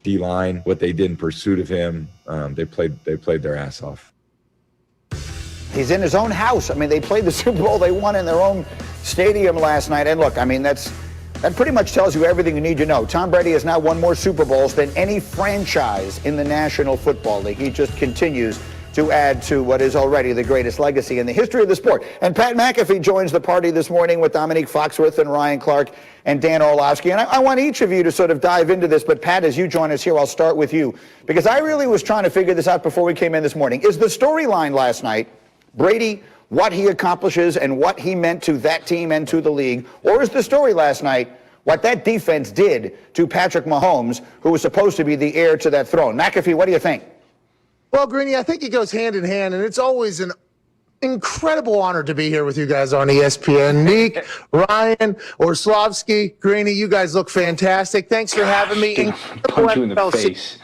D-line, what they did in pursuit of him. They played their ass off. He's in his own house. I mean, they played the Super Bowl. They won in their own stadium last night. And look, I mean, that pretty much tells you everything you need to know. Tom Brady has now won more Super Bowls than any franchise in the National Football League. He just continues to add to what is already the greatest legacy in the history of the sport. And Pat McAfee joins the party this morning with Dominique Foxworth and Ryan Clark and Dan Orlovsky. And I want each of you to sort of dive into this. But Pat, as you join us here, I'll start with you, because I really was trying to figure this out before we came in this morning. Is the storyline last night Brady, what he accomplishes and what he meant to that team and to the league? Or is the story last night what that defense did to Patrick Mahomes, who was supposed to be the heir to that throne? McAfee, what do you think? Well, Greeny, I think it goes hand in hand, and it's always an incredible honor to be here with you guys on ESPN. Neek, Ryan, Orlovsky, Greeny, you guys look fantastic. Thanks for having me. Punch you in the face.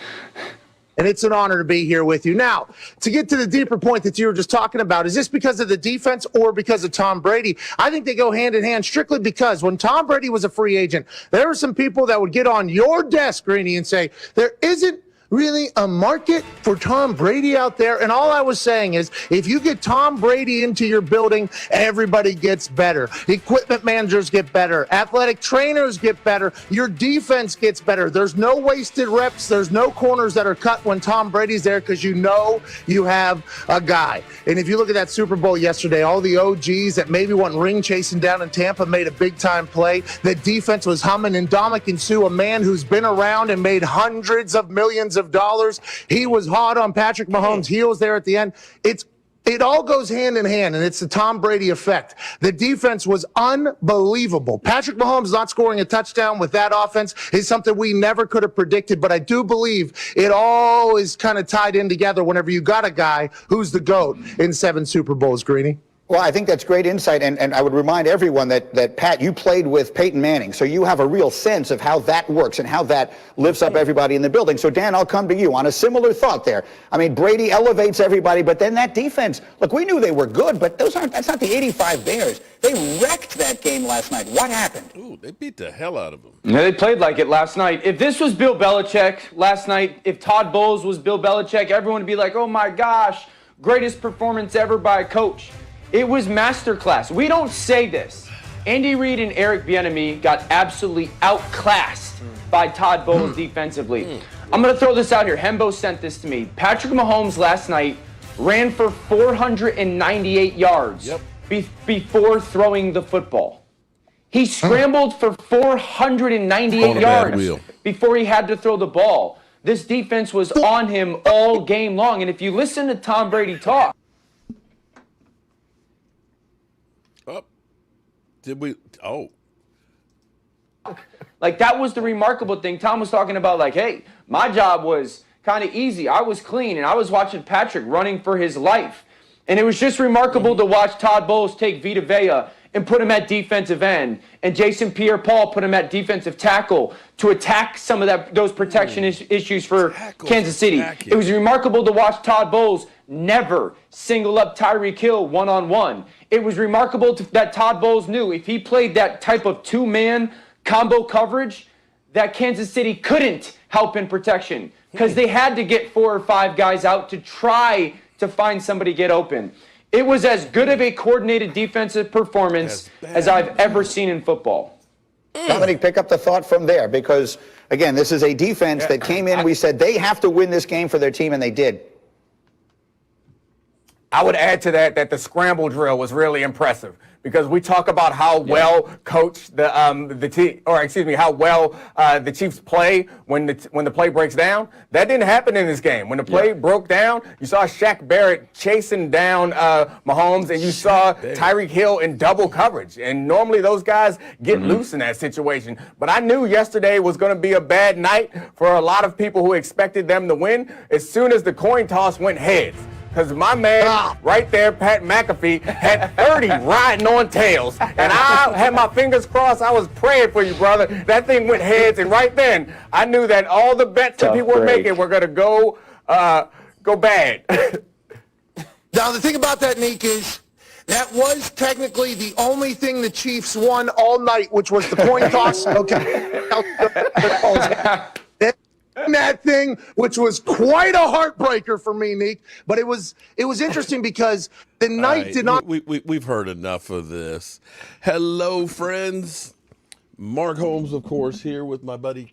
And it's an honor to be here with you. Now, to get to the deeper point that you were just talking about, is this because of the defense or because of Tom Brady? I think they go hand in hand strictly because when Tom Brady was a free agent, there were some people that would get on your desk, Greeny, and say, there isn't really a market for Tom Brady out there. And all I was saying is, if you get Tom Brady into your building, everybody gets better. Equipment managers get better. Athletic trainers get better. Your defense gets better. There's no wasted reps. There's no corners that are cut when Tom Brady's there, because you know you have a guy. And if you look at that Super Bowl yesterday, all the OGs that maybe went ring chasing down in Tampa made a big-time play. The defense was humming. And Ndamukong Suh, a man who's been around and made hundreds of millions of dollars. He was hot on Patrick Mahomes' heels there at the end. It all goes hand in hand, and it's the Tom Brady effect. The defense was unbelievable. Patrick Mahomes not scoring a touchdown with that offense is something we never could have predicted, but I do believe it all is kind of tied in together whenever you got a guy who's the GOAT in 7 Super Bowls, Greeny. Well, I think that's great insight, and I would remind everyone that, Pat, you played with Peyton Manning, so you have a real sense of how that works and how that lifts up everybody in the building. So, Dan, I'll come to you on a similar thought there. I mean, Brady elevates everybody, but then that defense, look, we knew they were good, but that's not the 85 Bears. They wrecked that game last night. What happened? Ooh, they beat the hell out of them. Yeah, they played like it last night. If this was Bill Belichick last night, if Todd Bowles was Bill Belichick, everyone would be like, oh my gosh, greatest performance ever by a coach. It was masterclass. We don't say this. Andy Reid and Eric Bieniemy got absolutely outclassed by Todd Bowles defensively. I'm going to throw this out here. Hembo sent this to me. Patrick Mahomes last night ran for 498 yards before throwing the football. He scrambled for 498 yards before he had to throw the ball. This defense was on him all game long. And if you listen to Tom Brady talk, like, that was the remarkable thing. Tom was talking about, like, hey, my job was kind of easy. I was clean, and I was watching Patrick running for his life. And it was just remarkable to watch Todd Bowles take Vita Vea and put him at defensive end, and Jason Pierre-Paul put him at defensive tackle to attack some of those protection issues for Kansas City. It was remarkable to watch Todd Bowles never single up Tyreek Hill one-on-one. It was remarkable that Todd Bowles knew if he played that type of two-man combo coverage, that Kansas City couldn't help in protection because they had to get 4 or 5 guys out to try to find somebody get open. It was as good of a coordinated defensive performance as I've ever seen in football. Dominic, pick up the thought from there, because, again, this is a defense that came in. We said they have to win this game for their team, and they did. I would add to that the scramble drill was really impressive, because we talk about how well coached the team, or excuse me, how well the Chiefs play when the play breaks down. That didn't happen in this game. When the play broke down, you saw Shaq Barrett chasing down Mahomes, and you saw Tyreek Hill in double coverage. And normally those guys get loose in that situation. But I knew yesterday was going to be a bad night for a lot of people who expected them to win as soon as the coin toss went heads. Because my man right there, Pat McAfee, had 30 riding on tails. And I had my fingers crossed. I was praying for you, brother. That thing went heads. And right then, I knew that all the bets that people were making were going to go bad. Now, the thing about that, Neek, is that was technically the only thing the Chiefs won all night, which was the coin toss. Okay. won that thing, which was quite a heartbreaker for me, Neek. But it was interesting because the night right, did not. We've heard enough of this. Hello, friends. Mark Holmes, of course, here with my buddy.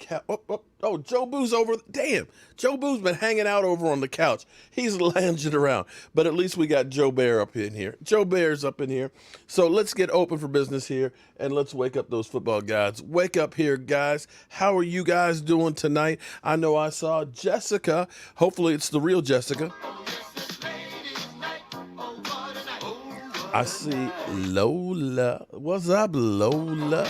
Joe Boo's over. Damn, Joe Boo's been hanging out over on the couch. He's lounging around. But at least we got Joe Bear up in here. Joe Bear's up in here. So let's get open for business here, and let's wake up those football gods. Wake up here, guys. How are you guys doing tonight? I know I saw Jessica. Hopefully it's the real Jessica. I see Lola. What's up, Lola?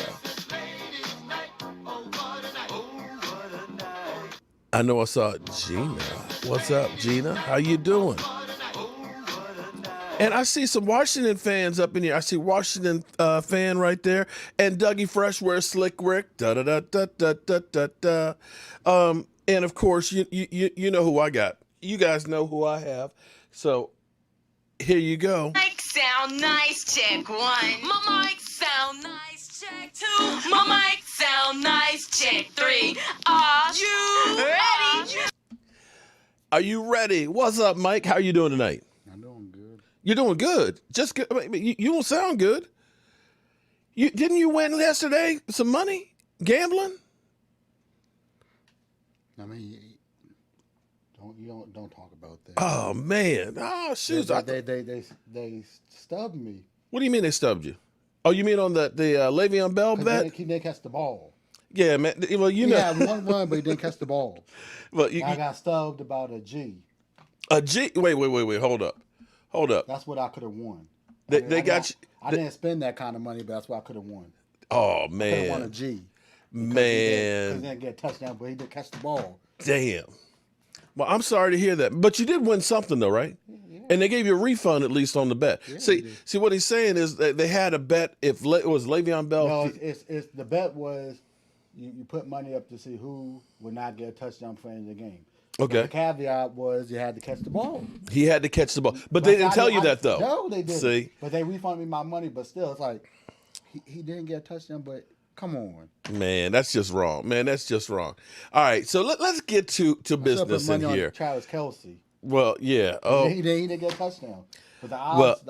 I know I saw Gina. What's up, Gina? How you doing? And I see some Washington fans up in here. I see Washington fan right there. And Dougie Fresh wears Slick Rick. Da da da da da da da da. And of course, you know who I got. You guys know who I have. So here you go. Mic sound nice, check one. My mic sound nice, check two. My mic sound nice, check three. Are you ready? Are you ready? What's up, Mike? How you doing tonight? I'm doing good. You're doing good. Just good. I mean, you don't sound good. Didn't you win yesterday? Some money gambling? I mean, don't talk about that. Oh man! Oh shoot! They stubbed me. What do you mean they stubbed you? Oh, you mean on the Le'Veon Bell bet? He didn't catch the ball. Yeah, man. Well, you know. He had one run, but he didn't catch the ball. Well, I got stubbed about a G. A G? Wait. Hold up. That's what I could have won. They got you. I didn't spend that kind of money, but that's what I could have won. Oh I could have man. won a G. Man. He didn't get a touchdown, but he did catch the ball. Damn. Well, I'm sorry to hear that, but you did win something though, right? Yeah. And they gave you a refund at least on the bet. Yeah, see what he's saying is that they had a bet if it was Le'Veon Bell. No, it's the bet was you put money up to see who would not get a touchdown for the end of the game. Okay. But the caveat was you had to catch the ball. He had to catch the ball, but they didn't tell you that though. No, they didn't. See, but they refunded me my money. But still, it's like he didn't get a touchdown. But come on, man, that's just wrong. Man, that's just wrong. All right, so let's get to business in here. Travis Kelce. Well, yeah. Oh, he didn't get a touchdown, but the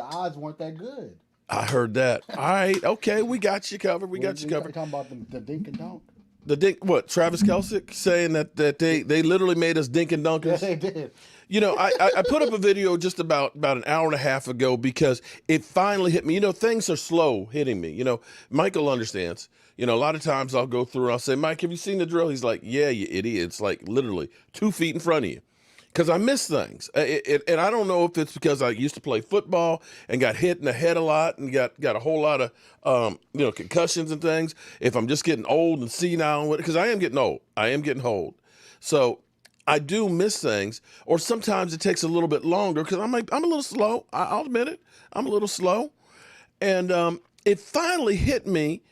odds weren't that good. I heard that. All right, okay, we got you covered. We got you covered. Talking about the dink and dunk. The dink, what? Travis Kelce saying that they literally made us dink and dunkers. Yeah, they did. You know, I put up a video just about an hour and a half ago because it finally hit me. You know, things are slow hitting me. You know, Michael understands. You know, a lot of times I'll go through and I'll say, Mike, have you seen the drill? He's like, yeah, you idiot. It's like literally 2 feet in front of you. Because I miss things. And I don't know if it's because I used to play football and got hit in the head a lot and got a whole lot of, concussions and things. If I'm just getting old and senile, because I am getting old. I am getting old. So I do miss things. Or sometimes it takes a little bit longer because I'm a little slow. I'll admit it. I'm a little slow. And it finally hit me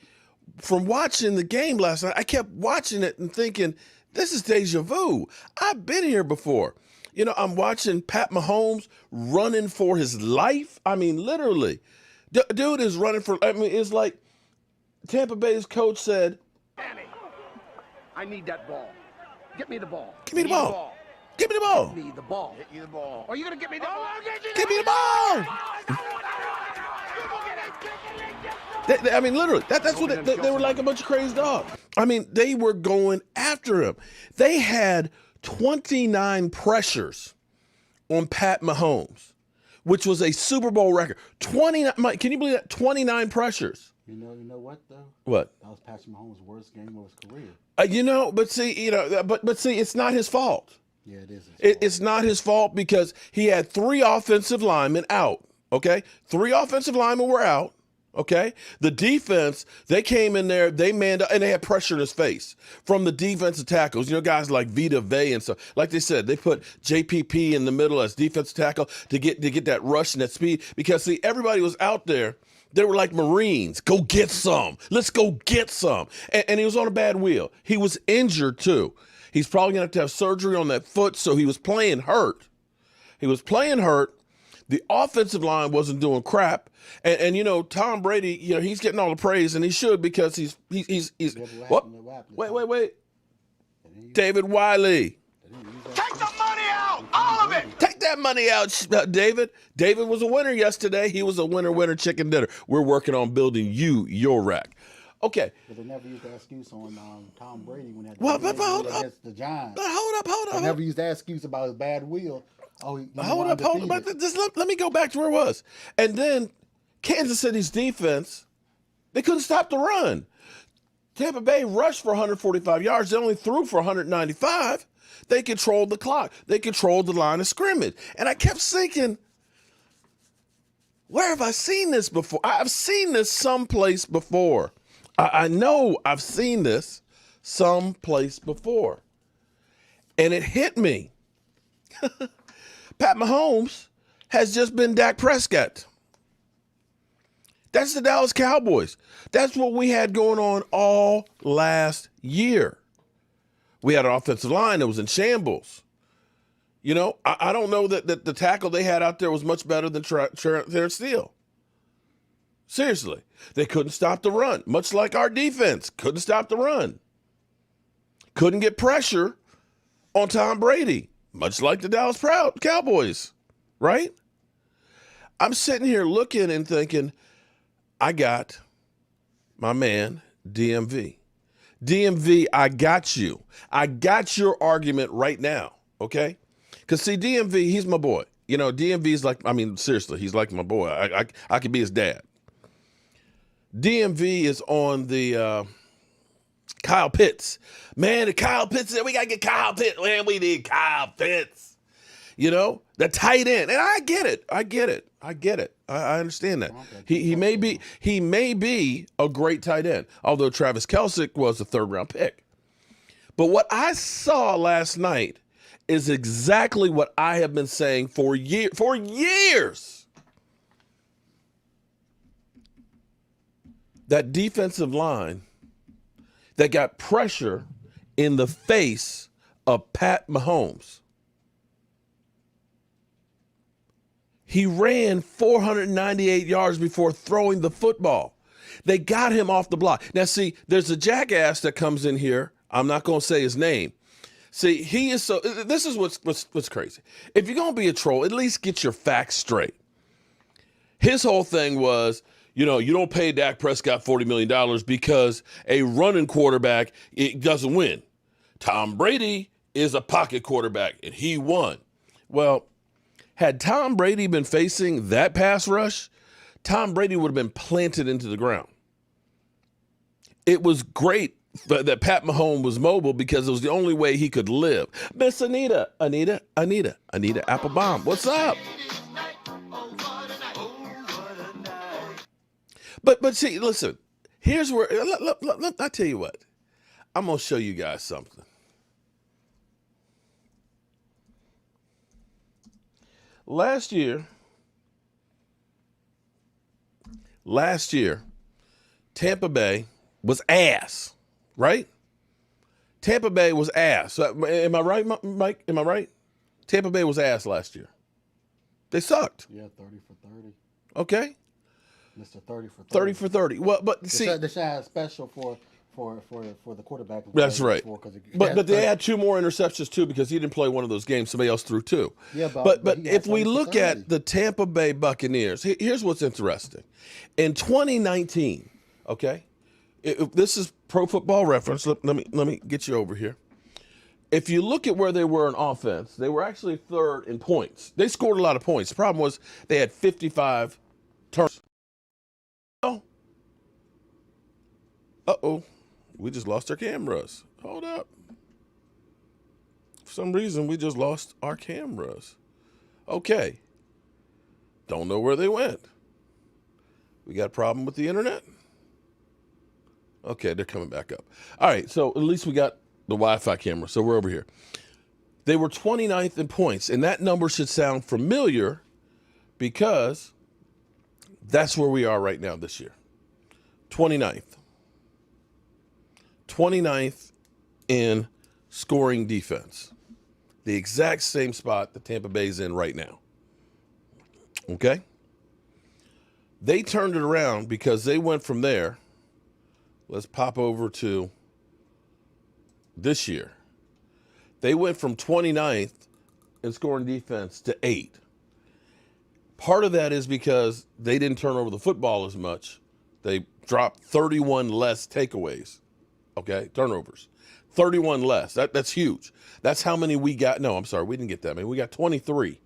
from watching the game last night. I kept watching it and thinking, this is deja vu. I've been here before. You know, I'm watching Pat Mahomes running for his life. I mean, literally. Dude is running for, it's like Tampa Bay's coach said, Danny, I need that ball. Get me the ball. Give me the ball. Give me the ball. Give me the ball. Get you the ball. Are you going to get me the ball? Give me the ball. I mean, literally, that's what they were like, a bunch of crazy dogs. I mean, they were going after him. They had 29 pressures on Pat Mahomes, which was a Super Bowl record. 29. Mike, can you believe that? 29 pressures. You know what though? What? That was Patrick Mahomes' worst game of his career. But see, it's not his fault. Yeah, it is. It's not his fault because he had 3 offensive linemen out. Okay, 3 offensive linemen were out. Okay, the defense, they came in there, they manned up, and they had pressure in his face from the defensive tackles. You know, guys like Vita Vey and stuff. Like they said, they put JPP in the middle as defensive tackle to get that rush and that speed. Because see, everybody was out there. They were like Marines. Go get some. Let's go get some. And he was on a bad wheel. He was injured too. He's probably going to have surgery on that foot. So he was playing hurt. The offensive line wasn't doing crap. And you know, Tom Brady, you know, he's getting all the praise, and he should, because he's What happened? Wait. David Wiley. Take the money out! All of it! Take that money out, David. David was a winner yesterday. He was a winner, chicken dinner. We're working on building your rack. Okay. But they never used that excuse on Tom Brady when that hold up. against the Giants. Hold up. They never used that excuse about his bad wheel. Hold up. Just let me go back to where it was. And then Kansas City's defense, they couldn't stop the run. Tampa Bay rushed for 145 yards. They only threw for 195. They controlled the clock. They controlled the line of scrimmage. And I kept thinking, where have I seen this before? I've seen this someplace before. I know I've seen this someplace before. And it hit me. Pat Mahomes has just been Dak Prescott. That's the Dallas Cowboys. That's what we had going on all last year. We had an offensive line that was in shambles. You know, I don't know that the tackle they had out there was much better than Terrence Steele. Seriously. They couldn't stop the run, much like our defense. Couldn't stop the run. Couldn't get pressure on Tom Brady, much like the Dallas Cowboys, right? I'm sitting here looking and thinking, I got my man, DMV. DMV, I got you. I got your argument right now, okay? Because, see, DMV, he's my boy. You know, DMV is like, I mean, seriously, he's like my boy. I could be his dad. DMV is on the Kyle Pitts. Man, the Kyle Pitts, we got to get Kyle Pitts. Man, we need Kyle Pitts. You know, the tight end. And I get it. I understand that. He may be a great tight end, although Travis Kelce was a third-round pick. But what I saw last night is exactly what I have been saying for years. That defensive line that got pressure in the face of Pat Mahomes. He ran 498 yards before throwing the football. They got him off the block. Now, see, there's a jackass that comes in here. I'm not going to say his name. See, he is so. This is what's crazy. If you're going to be a troll, at least get your facts straight. His whole thing was, you know, you don't pay Dak Prescott $40 million because a running quarterback, it doesn't win. Tom Brady is a pocket quarterback, and he won. Well, had Tom Brady been facing that pass rush, Tom Brady would have been planted into the ground. It was great that Pat Mahomes was mobile because it was the only way he could live. Miss Anita Applebaum, what's up? But see, listen, here's where, I'll tell you what. I'm going to show you guys something. Last year, Tampa Bay was ass, right? Tampa Bay was ass. Am I right, Mike? Am I right? Tampa Bay was ass last year. They sucked. Yeah, 30 for 30. Okay. Mr. 30 for 30. 30 for 30. Well, but see, they should have special for the quarterback. That's right. But they had two more interceptions too because he didn't play one of those games. Somebody else threw two. Yeah, but if we look at the Tampa Bay Buccaneers, here's what's interesting. In 2019, okay, this is Pro Football Reference. Let me get you over here. If you look at where they were in offense, they were actually third in points. They scored a lot of points. The problem was they had 55 turnovers. Uh-oh. We just lost our cameras. Hold up. For some reason, we just lost our cameras. Okay. Don't know where they went. We got a problem with the internet? Okay, they're coming back up. All right, so at least we got the Wi-Fi camera, so we're over here. They were 29th in points, and that number should sound familiar because that's where we are right now this year. 29th. 29th in scoring defense. The exact same spot that Tampa Bay's in right now. Okay? They turned it around because they went from there. Let's pop over to this year. They went from 29th in scoring defense to 8. Part of that is because they didn't turn over the football as much. They dropped 31 less takeaways, okay, turnovers. 31 less. That's huge. That's how many we got. No, I'm sorry, we didn't get that many. We got 23.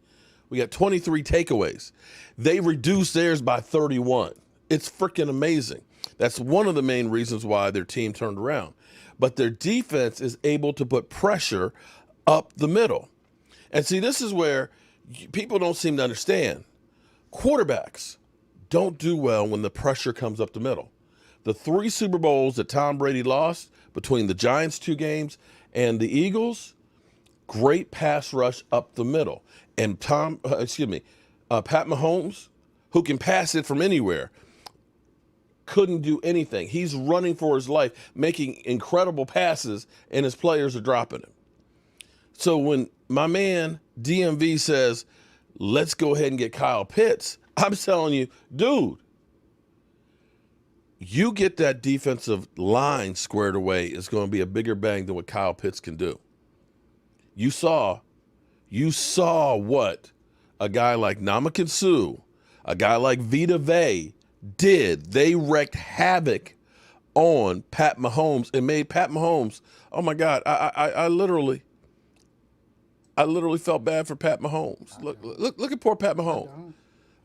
We got 23 takeaways. They reduced theirs by 31. It's freaking amazing. That's one of the main reasons why their team turned around. But their defense is able to put pressure up the middle. And see, this is where people don't seem to understand. Quarterbacks don't do well when the pressure comes up the middle. The 3 Super Bowls that Tom Brady lost between the Giants 2 games and the Eagles, great pass rush up the middle. And Pat Mahomes, who can pass it from anywhere, couldn't do anything. He's running for his life, making incredible passes, and his players are dropping him. So when my man DMV says, let's go ahead and get Kyle Pitts, I'm telling you, dude, you get that defensive line squared away, it's going to be a bigger bang than what Kyle Pitts can do. You saw what a guy like Ndamukong Suh, a guy like Vita Vea did. They wreaked havoc on Pat Mahomes and made Pat Mahomes, oh my God, I literally felt bad for Pat Mahomes. Look at poor Pat Mahomes.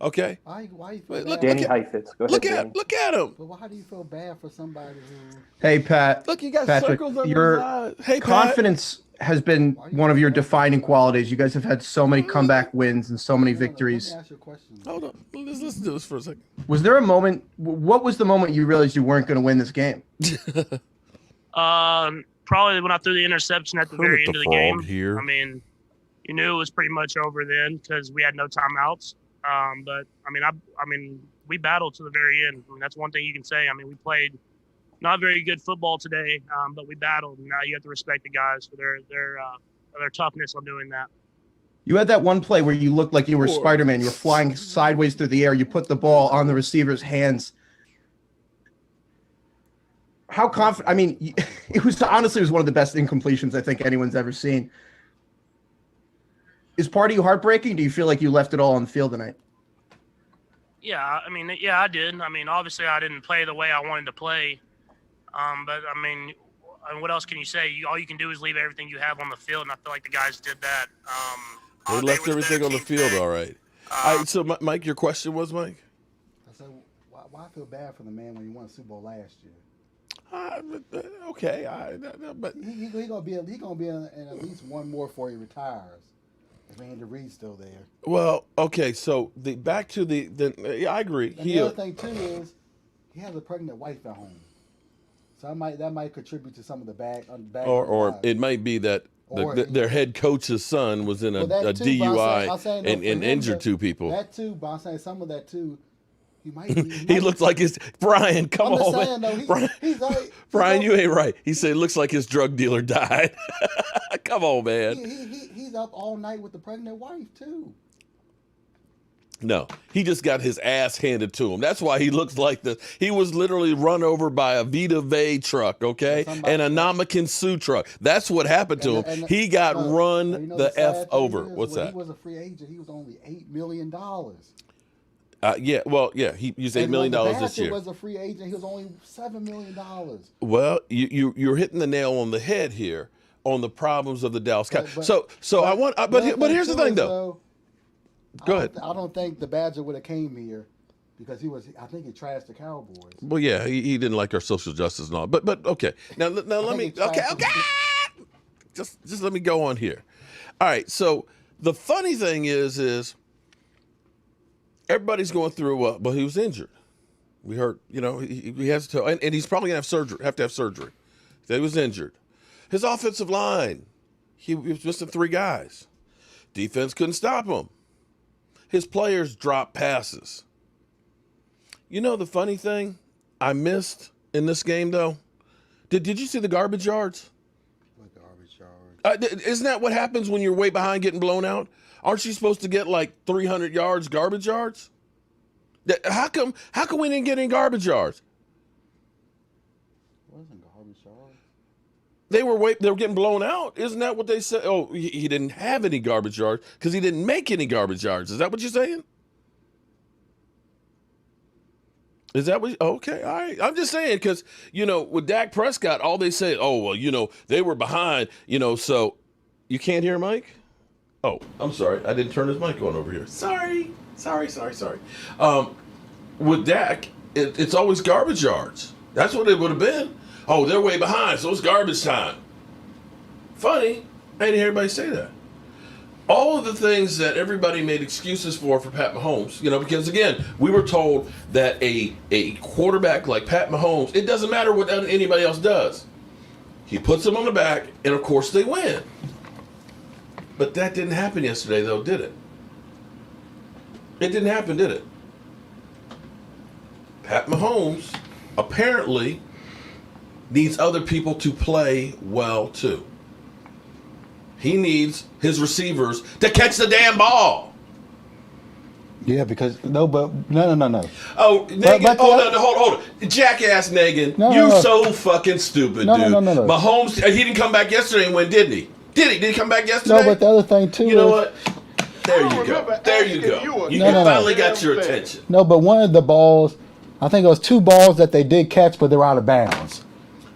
Okay. Why you feel Look, bad? Danny Heifetz. Go ahead, Danny. Look at him. But why do you feel bad for somebody who? Hey, Pat. Look, he got Patrick, circles under your his eyes. Hey, Pat. confidence has been one of your defining qualities. You guys have had so many comeback wins and so many victories. Let me ask you a question. Hold on. Let's listen to this for a second. Was there a moment? What was the moment you realized you weren't going to win this game? Probably when I threw the interception at the very end of the game. Here. I mean, you knew it was pretty much over then because we had no timeouts. But I mean, we battled to the very end. I mean, that's one thing you can say. I mean, we played not very good football today, but we battled. And now you have to respect the guys for their toughness on doing that. You had that one play where you looked like you were Spider-Man. You were flying sideways through the air. You put the ball on the receiver's hands. How confident? I mean, it was one of the best incompletions I think anyone's ever seen. Is part of you heartbreaking? Do you feel like you left it all on the field tonight? Yeah, I mean, yeah, I did. I mean, obviously, I didn't play the way I wanted to play. But I mean, what else can you say? All you can do is leave everything you have on the field, and I feel like the guys did that. They left everything on the field, all right. All right. So, Mike, your question was, Mike? I said, why feel bad for the man when he won the Super Bowl last year? Okay, but He gonna be in at least one more before he retires. If Andy Reid's still there. well, okay. So back to yeah, I agree. And the other thing too is he has a pregnant wife at home, so that might contribute to some of the bad. Or it might be that their head coach's son was in a DUI and injured 2 people. That too, but I'm saying some of that too. He looks like his Brian. Come I'm on, just saying, man. though, Brian, you ain't right. He said it looks like his drug dealer died. Come on, man. He's up all night with the pregnant wife too. No, he just got his ass handed to him. That's why he looks like this. He was literally run over by a Vita Vea truck, okay, and a Ndamukong Suh truck. That's what happened to him. He got run the F over. What's that? He was a free agent. He was only $8 million. Yeah, he's $8 million this year. He was a free agent. He was only $7 million. Well, you're hitting the nail on the head here on the problems of the Dallas Cowboys. But here's the thing, though. Go ahead. I don't think the Badger would have came here because I think he trashed the Cowboys. Well, yeah, he didn't like our social justice and all. But okay. Now let me. Okay. Just let me go on here. All right. So the funny thing is everybody's going through well, he was injured. We heard, he has to, and he's probably gonna have to have surgery. He was injured. His offensive line, he was missing 3 guys. Defense couldn't stop him. His players dropped passes. The funny thing I missed in this game, though? Did you see the garbage yards? What garbage yards? Isn't that what happens when you're way behind getting blown out? Aren't you supposed to get like 300 yards garbage yards? How come we didn't get any garbage yards? It wasn't garbage yards. They were getting blown out. Isn't that what they said? Oh, he didn't have any garbage yards because he didn't make any garbage yards. Is that what you're saying? Is that what? Okay, all right. I'm just saying because with Dak Prescott, all they say, oh well, they were behind, so you can't hear Mike. Oh, I'm sorry, I didn't turn his mic on over here. Sorry. With Dak, it's always garbage yards. That's what it would have been. Oh, they're way behind, so it's garbage time. Funny, I didn't hear everybody say that. All of the things that everybody made excuses for Pat Mahomes, because again, we were told that a quarterback like Pat Mahomes, it doesn't matter what anybody else does. He puts them on the back, and of course they win. But that didn't happen yesterday, though, did it? It didn't happen, did it? Pat Mahomes apparently needs other people to play well, too. He needs his receivers to catch the damn ball. Yeah, because no. Oh, Negan, hold on. Jackass Negan, you're so fucking stupid, dude. No. Mahomes, he didn't come back yesterday and win, didn't he? Did he come back yesterday? No, but the other thing, too. You know what? There you go. You finally got your attention. No, but one of the balls, I think it was 2 balls that they did catch, but they were out of bounds.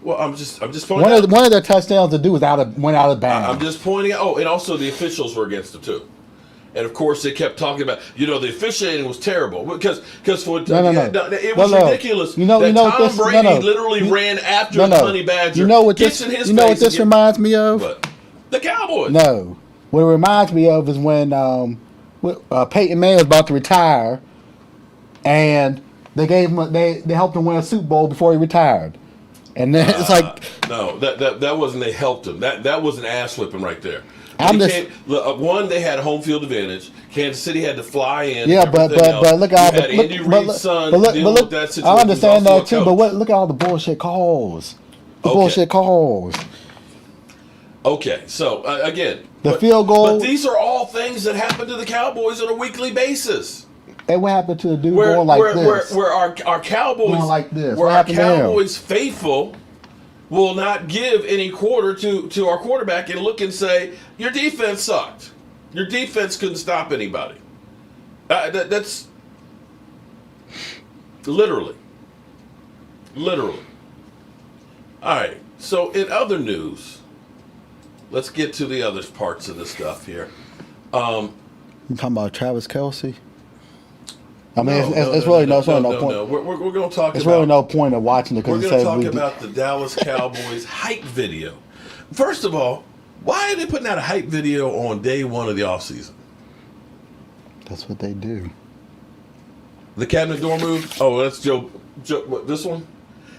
Well, I'm just pointing out. One of their touchdowns to do went out of bounds. I'm just pointing out. Oh, and also the officials were against them too, and of course they kept talking about the officiating was terrible because for it was ridiculous. Tom Brady literally ran after the honey badger. You know what this reminds me of? What? The Cowboys. No, what it reminds me of is when Peyton Manning was about to retire, and they gave him they helped him win a Super Bowl before he retired. And then it's like no, that wasn't. They helped him. That was an ass whipping right there. One, they had home field advantage. Kansas City had to fly in. Yeah, but look at all the Andy Reid's son dealing with that situation. I understand that too, but look at all the bullshit calls. Bullshit calls. Okay, so again, the field goal. But these are all things that happen to the Cowboys on a weekly basis. And what happened to the dude going like this? Where our Cowboys going like this? Where our Cowboys faithful will not give any quarter to our quarterback and look and say, your defense sucked. Your defense couldn't stop anybody. That's literally. All right. So in other news, let's get to the other parts of the stuff here. You talking about Travis Kelce? I mean, it's really no point. No. We're going to talk. It's really no point of watching it because we're going to talk about the Dallas Cowboys hype video. First of all, why are they putting out a hype video on day one of the offseason? That's what they do. The cabinet door move. Oh, that's Joe. What, this one?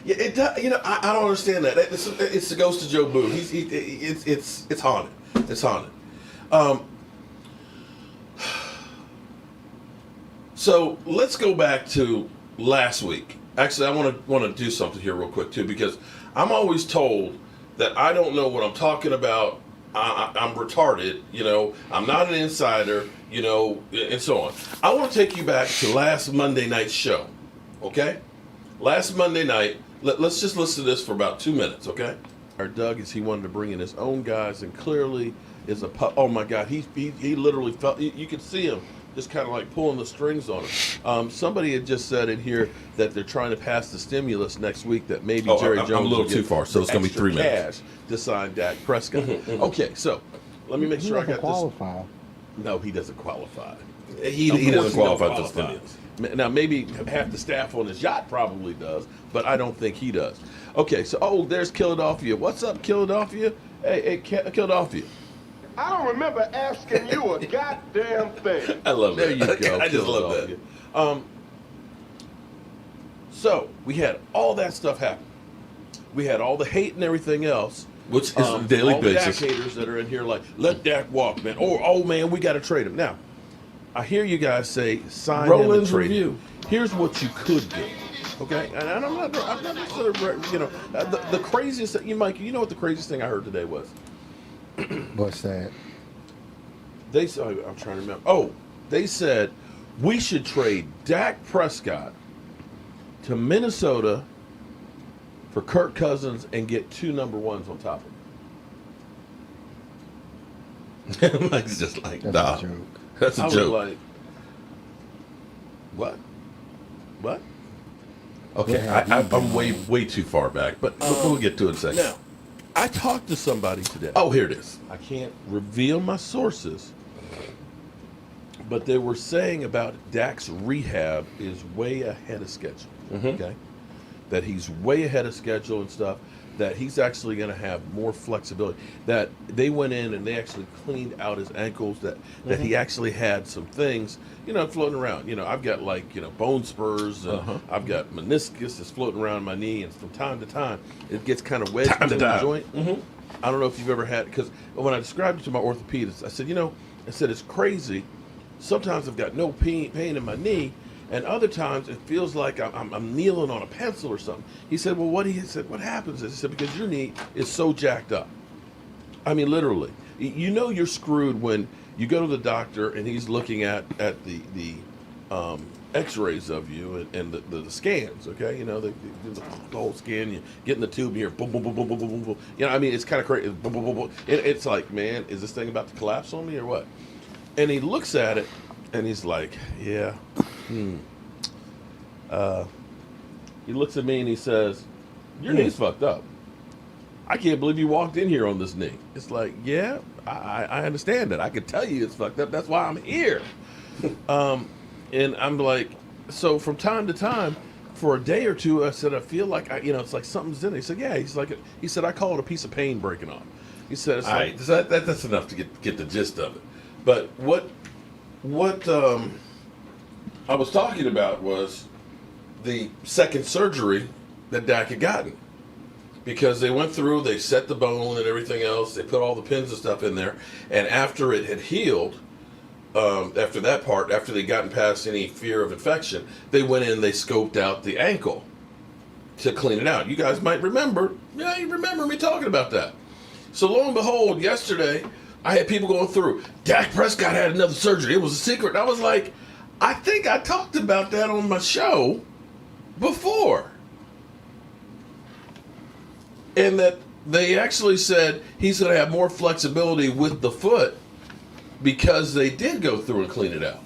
Yeah, I don't understand that. It's the ghost of Joe Boo. It's haunted. It's haunted. So let's go back to last week. Actually, I want to do something here real quick too, because I'm always told that I don't know what I'm talking about. I'm retarded, I'm not an insider, and so on. I want to take you back to last Monday night's show, okay? Last Monday night, let's just listen to this for about 2 minutes, okay? Our Doug is he wanted to bring in his own guys, and clearly is oh my God, he literally felt, you could see him just kind of like pulling the strings on him. Somebody had just said in here that they're trying to pass the stimulus next week that maybe Jerry Jones I'm a little too far, so it's going to be 3 minutes. Cash to sign Dak Prescott. Okay, so let me make sure I got qualify. This. No, he doesn't qualify. He doesn't qualify for the stimulus. Now, maybe half the staff on his yacht probably does, but I don't think he does. Okay, so, there's Philadelphia. What's up, Philadelphia? Hey, Philadelphia. I don't remember asking you a goddamn thing. I love that. There you go. I just love that. So we had all that stuff happen. We had all the hate and everything else, which is on a daily basis. Dak haters that are in here like, let Dak walk, man. Oh man, we got to trade him. Now, I hear you guys say sign him and trade him. Here's what you could do. Okay, and I'm not the craziest thing, Mike. You know what the craziest thing I heard today was? What's that? I'm trying to remember. Oh, they said we should trade Dak Prescott to Minnesota for Kirk Cousins and get 2 number ones on top of him? Mike's just like, That's nah. a joke. That's a I was joke. like, what? What? Okay, I'm way too far back, but we'll get to it in a second. Now, I talked to somebody today. Oh, here it is. I can't reveal my sources, but they were saying about Dak's rehab is way ahead of schedule. Okay, that he's way ahead of schedule and stuff. That he's actually going to have more flexibility. That they went in and they actually cleaned out his ankles. That he actually had some things, floating around. I've got bone spurs. I've got meniscus that's floating around my knee, and from time to time it gets kind of wedged into the joint. I don't know if you've ever had, because when I described it to my orthopedist, I said, it's crazy. Sometimes I've got no pain in my knee, and other times it feels like I'm kneeling on a pencil or something. He said, well, what happens is, he said, because your knee is so jacked up. I mean, literally. You're screwed when you go to the doctor and he's looking at the x-rays of you and the scans, okay? The whole scan, you get in the tube here, boom, boom, boom, boom, boom, boom, boom. It's kind of crazy. Boom, boom, boom, boom. It's like, man, is this thing about to collapse on me or what? And he looks at it and he's like, yeah. He looks at me and he says, your knee's fucked up. I can't believe you walked in here on this knee. It's like, yeah, I understand that. I can tell you it's fucked up. That's why I'm here. And I'm like, so from time to time, for a day or two, I said, I feel like, it's like something's in it. He said, yeah. He said, I call it a piece of pain breaking off. He said, it's like, that's enough to get the gist of it. But what I was talking about was the second surgery that Dak had gotten. Because they went through, they set the bone and everything else, they put all the pins and stuff in there, and after it had healed, after that part, after they'd gotten past any fear of infection, they went in and they scoped out the ankle to clean it out. You guys might remember, you remember me talking about that. So lo and behold, yesterday, I had people going through, Dak Prescott had another surgery, it was a secret. And I was like, I think I talked about that on my show before. And that they actually said he's going to have more flexibility with the foot because they did go through and clean it out.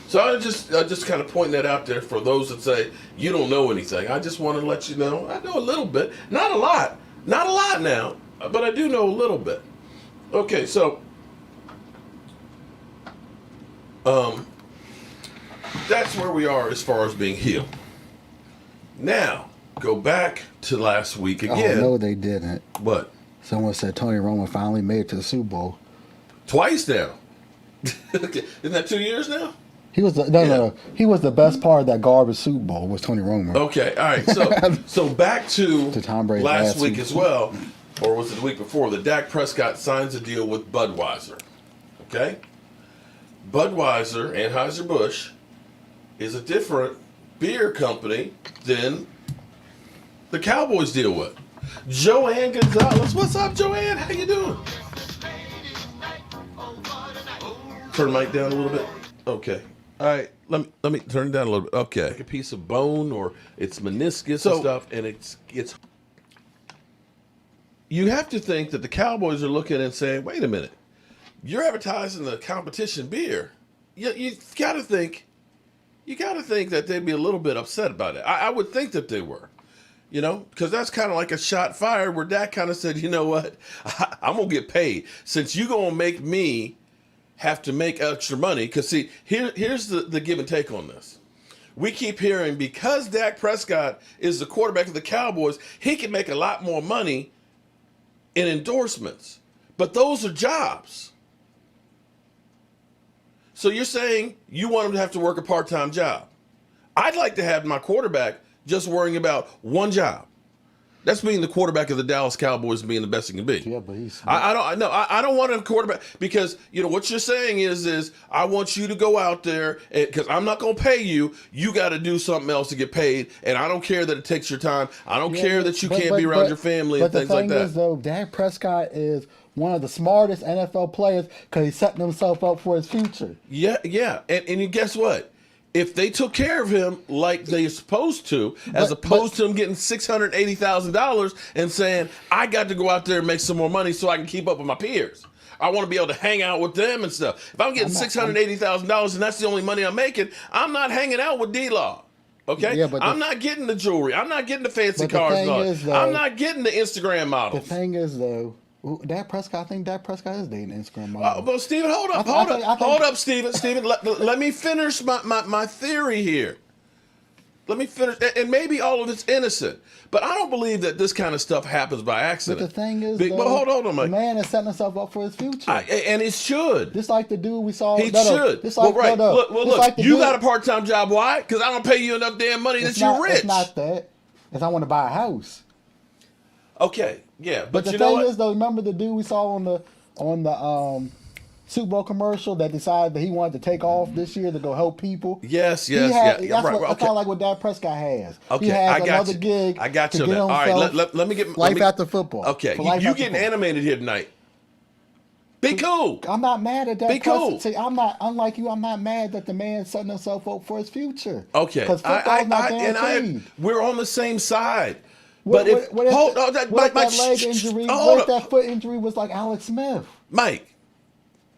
So I just kind of point that out there for those that say you don't know anything. I just want to let you know I know a little bit, not a lot now, but I do know a little bit. Okay, so that's where we are as far as being healed. Now, go back to last week again. Oh, no, they didn't. What? Someone said Tony Romo finally made it to the Super Bowl. Twice now. Isn't that 2 years now? He was no. He was the best part of that garbage Super Bowl was Tony Romo. Okay, all right. So back to Tom Brady last week as well, or was it the week before? That Dak Prescott signs a deal with Budweiser. Okay, Budweiser, Anheuser-Busch, is a different beer company than the Cowboys deal with. Joanne Gonzalez, what's up, Joanne? How you doing? Turn the mic down a little bit. Okay. All right. Let me turn it down a little bit. Okay. Like a piece of bone or it's meniscus and stuff, and it's. You have to think that the Cowboys are looking and saying, "Wait a minute, you're advertising the competition beer. You got to think. You got to think that they'd be a little bit upset about it. I would think that they were." Because that's kind of like a shot fired where Dak kind of said, you know what, I'm going to get paid. Since you're going to make me have to make extra money. Because, see, here's the give and take on this. We keep hearing because Dak Prescott is the quarterback of the Cowboys, he can make a lot more money in endorsements. But those are jobs. So you're saying you want him to have to work a part-time job. I'd like to have my quarterback just worrying about one job. That's being the quarterback of the Dallas Cowboys being the best he can be. Yeah, but he's. I don't want a quarterback because what you're saying is I want you to go out there because I'm not going to pay you. You got to do something else to get paid, and I don't care that it takes your time. I don't care that you can't be around your family and things like that. But the thing is, though, Dak Prescott is one of the smartest NFL players because he's setting himself up for his future. Yeah, and guess what? if they took care of him like they're supposed to, as opposed to him getting $680,000 and saying, I got to go out there and make some more money so I can keep up with my peers. I want to be able to hang out with them and stuff. If I'm getting $680,000 and that's the only money I'm making, I'm not hanging out with D-Law. Okay? Yeah, but I'm not getting the jewelry. I'm not getting the fancy cars. I'm not getting the Instagram models. The thing is, though, Dak Prescott, I think Dak Prescott is dating Instagram model. But Steven, hold up, hold up, Steven. Steven, let me finish my theory here. Let me finish, and maybe all of it's innocent, but I don't believe that this kind of stuff happens by accident. But the thing is, but hold on, Mike. The man is setting himself up for his future. And it should. Just like the dude we saw. He should. Just like, right. Look, like you got a part-time job. Why? Because I don't pay you enough damn money that you're rich. It's not that. It's I want to buy a house. Okay, yeah, but the thing is, though, remember the dude we saw on the Super Bowl commercial that decided that he wanted to take off this year to go help people? Yes. That's kind of like what Dak Prescott has. Okay, he has I got another you. gig. I got you. To get All right, let me get life after football. Okay, you getting animated here tonight? Be cool. I'm not mad at that. Be cool. See, I'm not, unlike you, I'm not mad that the man's setting himself up for his future. Okay, because football's not guaranteed. We're on the same side. What But if that leg injury, what if that foot injury was like Alex Smith? Mike.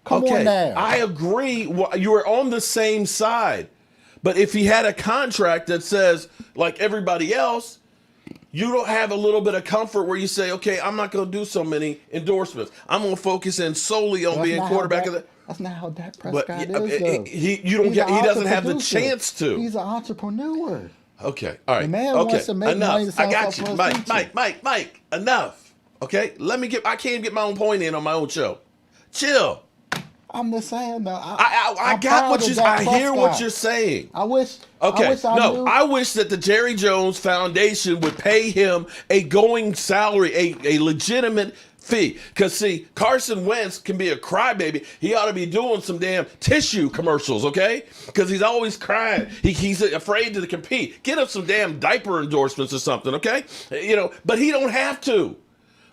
Come on now. I agree. You are on the same side. But if he had a contract that says, like everybody else, you don't have a little bit of comfort where you say, okay, I'm not going to do so many endorsements. I'm going to focus in solely on being quarterback of the. That's not how Dak Prescott is, though. He doesn't have the chance to. He's an entrepreneur. Okay, all right. The man wants to make money. I got you, Mike. Enough. Okay, I can't get my own point in on my own show. Chill. I'm just saying, though. I hear what you're saying. I wish. Okay, I wish that the Jerry Jones Foundation would pay him a going salary, a legitimate fee. Because, see, Carson Wentz can be a crybaby. He ought to be doing some damn tissue commercials, okay? Because he's always crying. He's afraid to compete. Get him some damn diaper endorsements or something, okay? But he don't have to.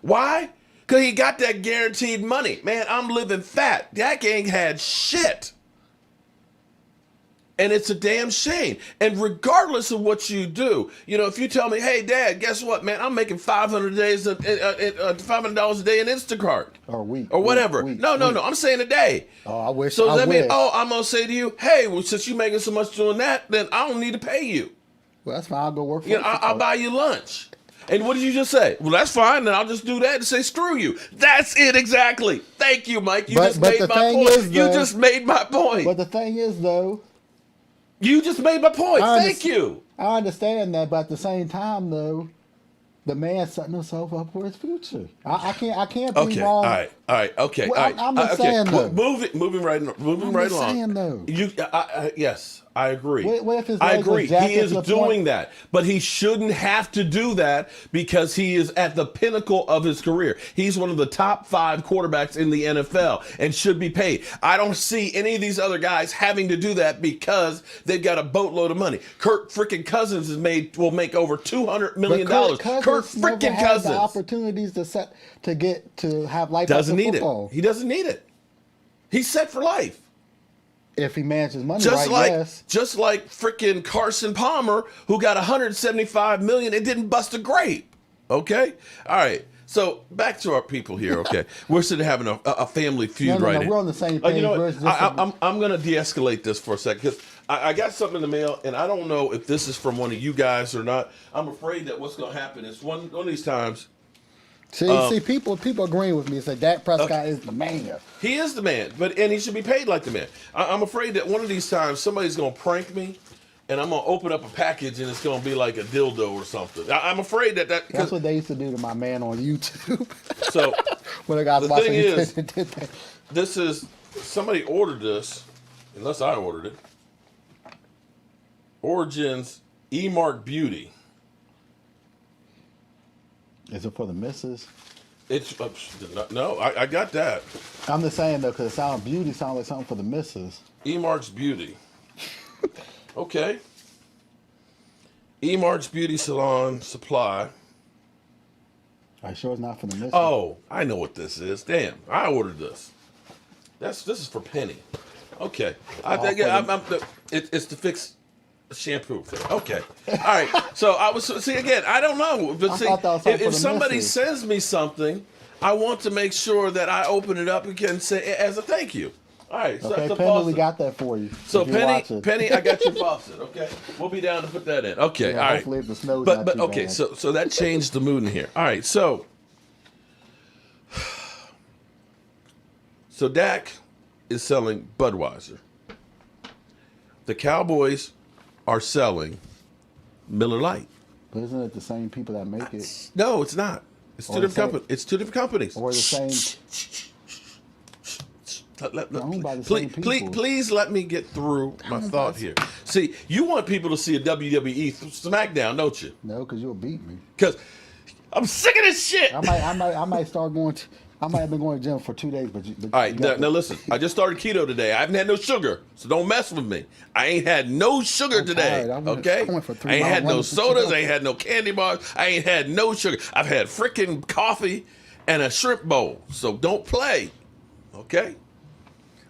Why? Because he got that guaranteed money. Man, I'm living fat. Dak ain't had shit. And it's a damn shame. And regardless of what you do, if you tell me, hey, Dad, guess what, man? I'm making $500 a day in Instacart. Or a week. Or whatever. Week. No. I'm saying a day. Oh, I wish. So I'm going to say to you, hey, well, since you're making so much doing that, then I don't need to pay you. Well, that's fine. I'll go work for you. I'll buy you lunch. And what did you just say? Well, that's fine. Then I'll just do that and say, screw you. That's it exactly. Thank you, Mike. You just made my point. You just made my point. But the thing is, though. You just made my point. Thank you. I understand that, but at the same time, though, the man's setting himself up for his future. I can't be wrong. All right. Okay. Well, all right. I'm just saying, though. Moving right along. Saying, though. Yes. I agree. What if his I agree. He is doing point? that, but he shouldn't have to do that because he is at the pinnacle of his career. He's one of the top 5 quarterbacks in the NFL and should be paid. I don't see any of these other guys having to do that because they've got a boatload of money. Kirk freaking Cousins will make over $200 million. Kirk freaking Cousins. The opportunities to have life. Doesn't need football. it. He doesn't need it. He's set for life. If he manages money yes. Just like freaking Carson Palmer, who got $175 million and didn't bust a grape. Okay? All right. So back to our people here, okay? We're sitting having a family feud right now. We're on the same page. You know what? I'm going to de-escalate this for a second because I got something in the mail, and I don't know if this is from one of you guys or not. I'm afraid that what's going to happen is one of these times. See, people agreeing with me. Say Dak Prescott is the man. He is the man, and he should be paid like the man. I'm afraid that one of these times somebody's going to prank me, and I'm going to open up a package, and it's going to be like a dildo or something. I'm afraid that's what they used to do to my man on YouTube. So when I got the thing is, this is somebody ordered this, unless I ordered it. Origins E-Mark Beauty. Is it for the missus? It's no, I got that. I'm just saying though, because beauty sounds like something for the missus. E-Mark's Beauty. Okay. E-Mark's Beauty Salon Supply. Are you sure it's not for the missus? Oh, I know what this is. Damn, I ordered this. This is for Penny. Okay. It's to fix shampoo. Okay. All right. So I was see again. I don't know, but see, thought that was something if for the somebody missus. sends me something, I want to make sure that I open it up again and say as a thank you. All right. Okay, so Penny, we faucet. got that for you. So if you're watching. Penny, I got your faucet. Okay, we'll be down to put that in. Okay, Yeah, all right. hopefully if the snow's but not too okay, bad. so that changed the mood in here. All right, so Dak is selling Budweiser. The Cowboys are selling Miller Lite. But isn't it the same people that make it? No, it's not. It's Or two the different same- companies. It's two different companies. Or the same? Owned by the same people. Please let me get through my thought here. See, you want people to see a WWE SmackDown, don't you? No, because you'll beat me. Because I'm sick of this shit. I might start going. I might have been going to the gym for 2 days, but All right, now listen. I just started keto today. I haven't had no sugar, so don't mess with me. I ain't had no sugar I'm today. tired. I Okay? went for 3 I ain't mile had no runs to sodas. chill. I ain't had no candy bars. I ain't had no sugar. I've had freaking coffee and a shrimp bowl. So don't play. Okay?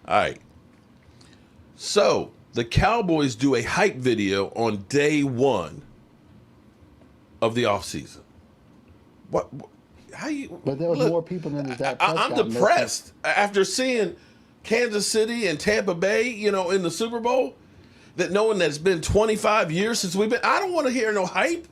All right. So the Cowboys do a hype video on day 1 of the offseason. What? How you? But there was look, more people than that. I'm depressed after seeing Kansas City and Tampa Bay, in the Super Bowl. That knowing that it's been 25 years since we've been. I don't want to hear no hype.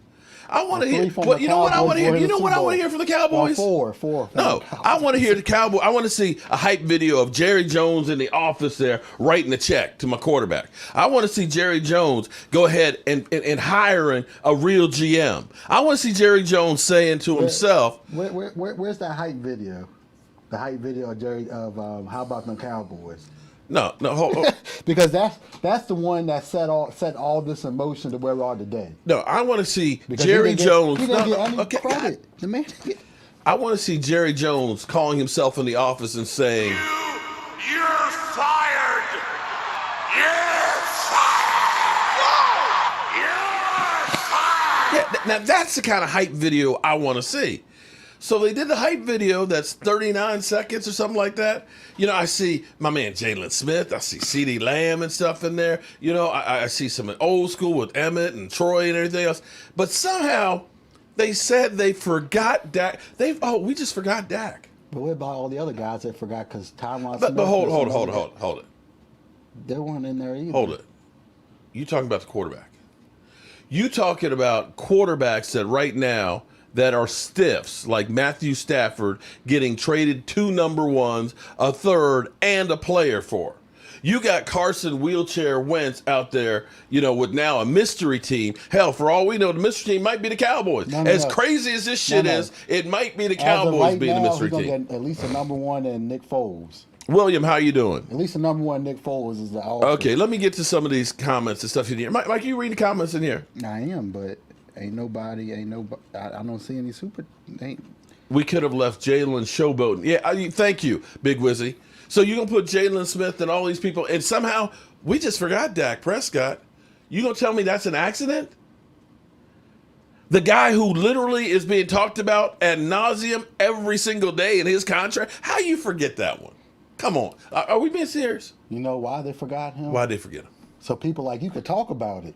I want to hear. You know what I want to hear? You know what I want to hear from the Cowboys? Four. No, I want to hear the Cowboy. I want to see a hype video of Jerry Jones in the office there writing a check to my quarterback. I want to see Jerry Jones go ahead and hiring a real GM. I want to see Jerry Jones saying to himself, Where's that hype video? The hype video of Jerry of how about them Cowboys? No, hold. Because that's the one that set all this in motion to where we are today. No, I want to see Because Jerry Jones. He didn't get any okay, credit. The man. I want to see Jerry Jones calling himself in the office and saying, You're fired! You're fired! yeah, now that's the kind of hype video I want to see. So they did the hype video that's 39 seconds or something like that. I see my man Jalen Smith. I see CeeDee Lamb and stuff in there. I see some old school with Emmett and Troy and everything else. But somehow they said they forgot Dak. We just forgot Dak. But what about all the other guys that forgot because Tyron But Smith hold it. They weren't in there either. Hold it. You talking about the quarterback. You talking about quarterbacks that right now that are stiffs, like Matthew Stafford getting traded 2 number 1s, a 3rd, and a player for. You got Carson Wheelchair Wentz out there, with now a mystery team. Hell, for all we know, the mystery team might be the Cowboys. No. As crazy as this shit is, it might be the As of Cowboys right being the now, mystery he's gonna team. get at least a number 1 in Nick Foles. William, how you doing? At least the number 1 Nick Foles is the offer. Okay, let me get to some of these comments and stuff in here. Mike, you read the comments in here? I am, but ain't nobody. I don't see any We could have left Jalen showboating. Yeah, thank you, Big Wizzy. So you're going to put Jalen Smith and all these people, and somehow we just forgot Dak Prescott. You going to tell me that's an accident? The guy who literally is being talked about ad nauseum every single day in his contract. How you forget that one? Come on. Are we being serious? You know why they forgot him? Why'd they forget him? So people like you could talk about it.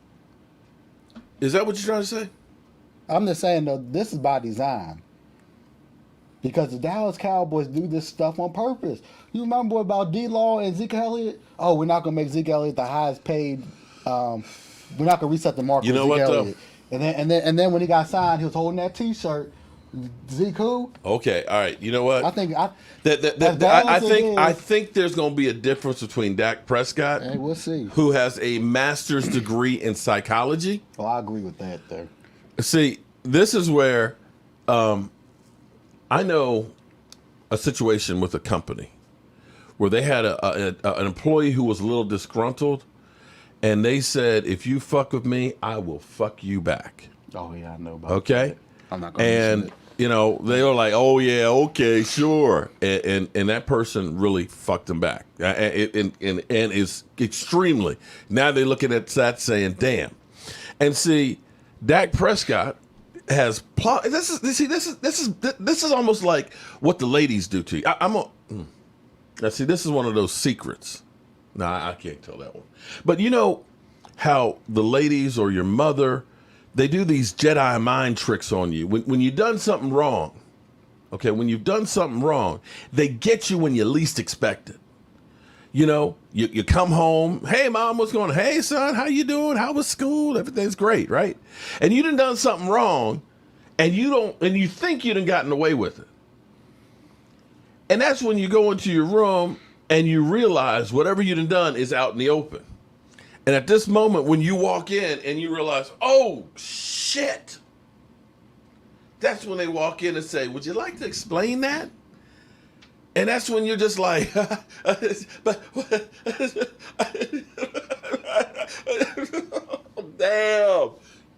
Is that what you're trying to say? I'm just saying, though, this is by design. Because the Dallas Cowboys do this stuff on purpose. You remember about D-Law and Zeke Elliott? Oh, we're not going to make Zeke Elliott the highest paid. We're not going to reset the market. You know Zeke what, though? Elliott. And then when he got signed, he was holding that T-shirt. Zeke who? Okay, all right. You know what? I think I I think there's going to be a difference between Dak Prescott, Hey, we'll see. who has a master's degree in psychology. Well, I agree with that there. See, this is where I know a situation with a company where they had an employee who was a little disgruntled, and they said, "If you fuck with me, I will fuck you back." Oh yeah, I know about Okay, that. I'm not going to and they were like, "Oh yeah, okay, sure," and that person really fucked them back, and is extremely. Now they're looking at that saying, "Damn," and see, Dak Prescott has this is almost like what the ladies do to you. Now see, this is one of those secrets. No, I can't tell that one. But you know how the ladies or your mother, they do these Jedi mind tricks on you. When you've done something wrong, okay, when you've done something wrong, they get you when you least expect it. You know, you come home, hey, Mom, what's going on? Hey, son, how you doing? How was school? Everything's great, right? And you done something wrong, and you think you done gotten away with it. And that's when you go into your room and you realize whatever you done is out in the open. And at this moment, when you walk in and you realize, oh, shit, that's when they walk in and say, would you like to explain that? And that's when you're just like, but damn,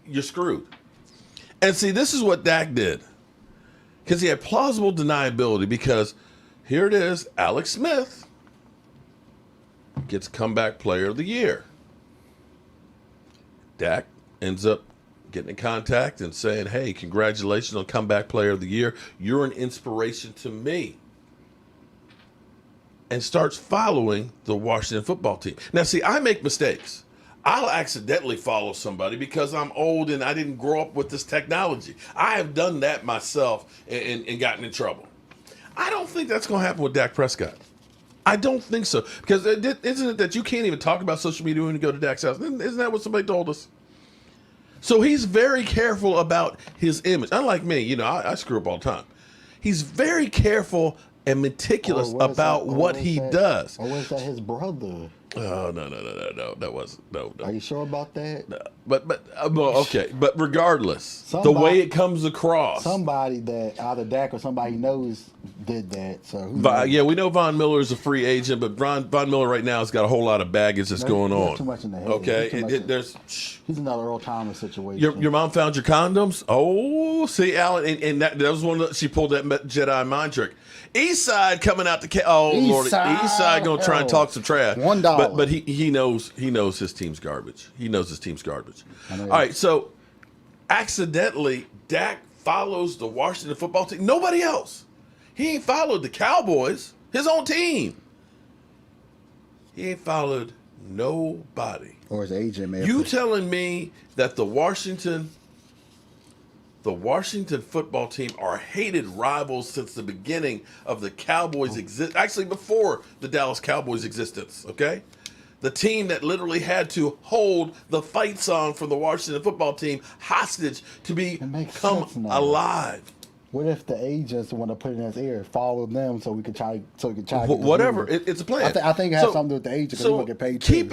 you're screwed. And see, this is what Dak did. Because he had plausible deniability, because here it is, Alex Smith gets comeback player of the year. Dak ends up getting in contact and saying, hey, congratulations on comeback player of the year. You're an inspiration to me. And starts following the Washington football team. Now, see, I make mistakes. I'll accidentally follow somebody because I'm old and I didn't grow up with this technology. I have done that myself and gotten in trouble. I don't think that's going to happen with Dak Prescott. I don't think so. Because isn't it that you can't even talk about social media when you go to Dak's house? Isn't that what somebody told us? So he's very careful about his image. Unlike me, you know, I screw up all the time. He's very careful and meticulous about what he does. Or was that his brother? Oh, no. That wasn't. No. Are you sure about that? No. But well, okay. But regardless, the way it comes across. Somebody that either Dak or somebody he knows did that. So yeah, we know Von Miller is a free agent, but Von Miller right now has got a whole lot of baggage that's going on. Too much in the head. Okay, he's another Earl Thomas situation. Your mom found your condoms? Oh, see, Alan, and that was one she pulled that Jedi mind trick. East Side coming out the Lord, East Side gonna try and talk some trash. $1. But he knows his team's garbage. He knows his team's garbage. All right, so accidentally Dak follows the Washington football team. Nobody else. He ain't followed the Cowboys, his own team. He ain't followed nobody. Or his agent, man. You telling me that the Washington football team are hated rivals since the beginning of the Cowboys' actually before the Dallas Cowboys' existence, okay? The team that literally had to hold the fight song from the Washington football team hostage to become alive. What if the agents want to put it in his ear, follow them, so we could try? Whatever, it's a plan. I think it has something to do with the agent because he won't get paid. Keep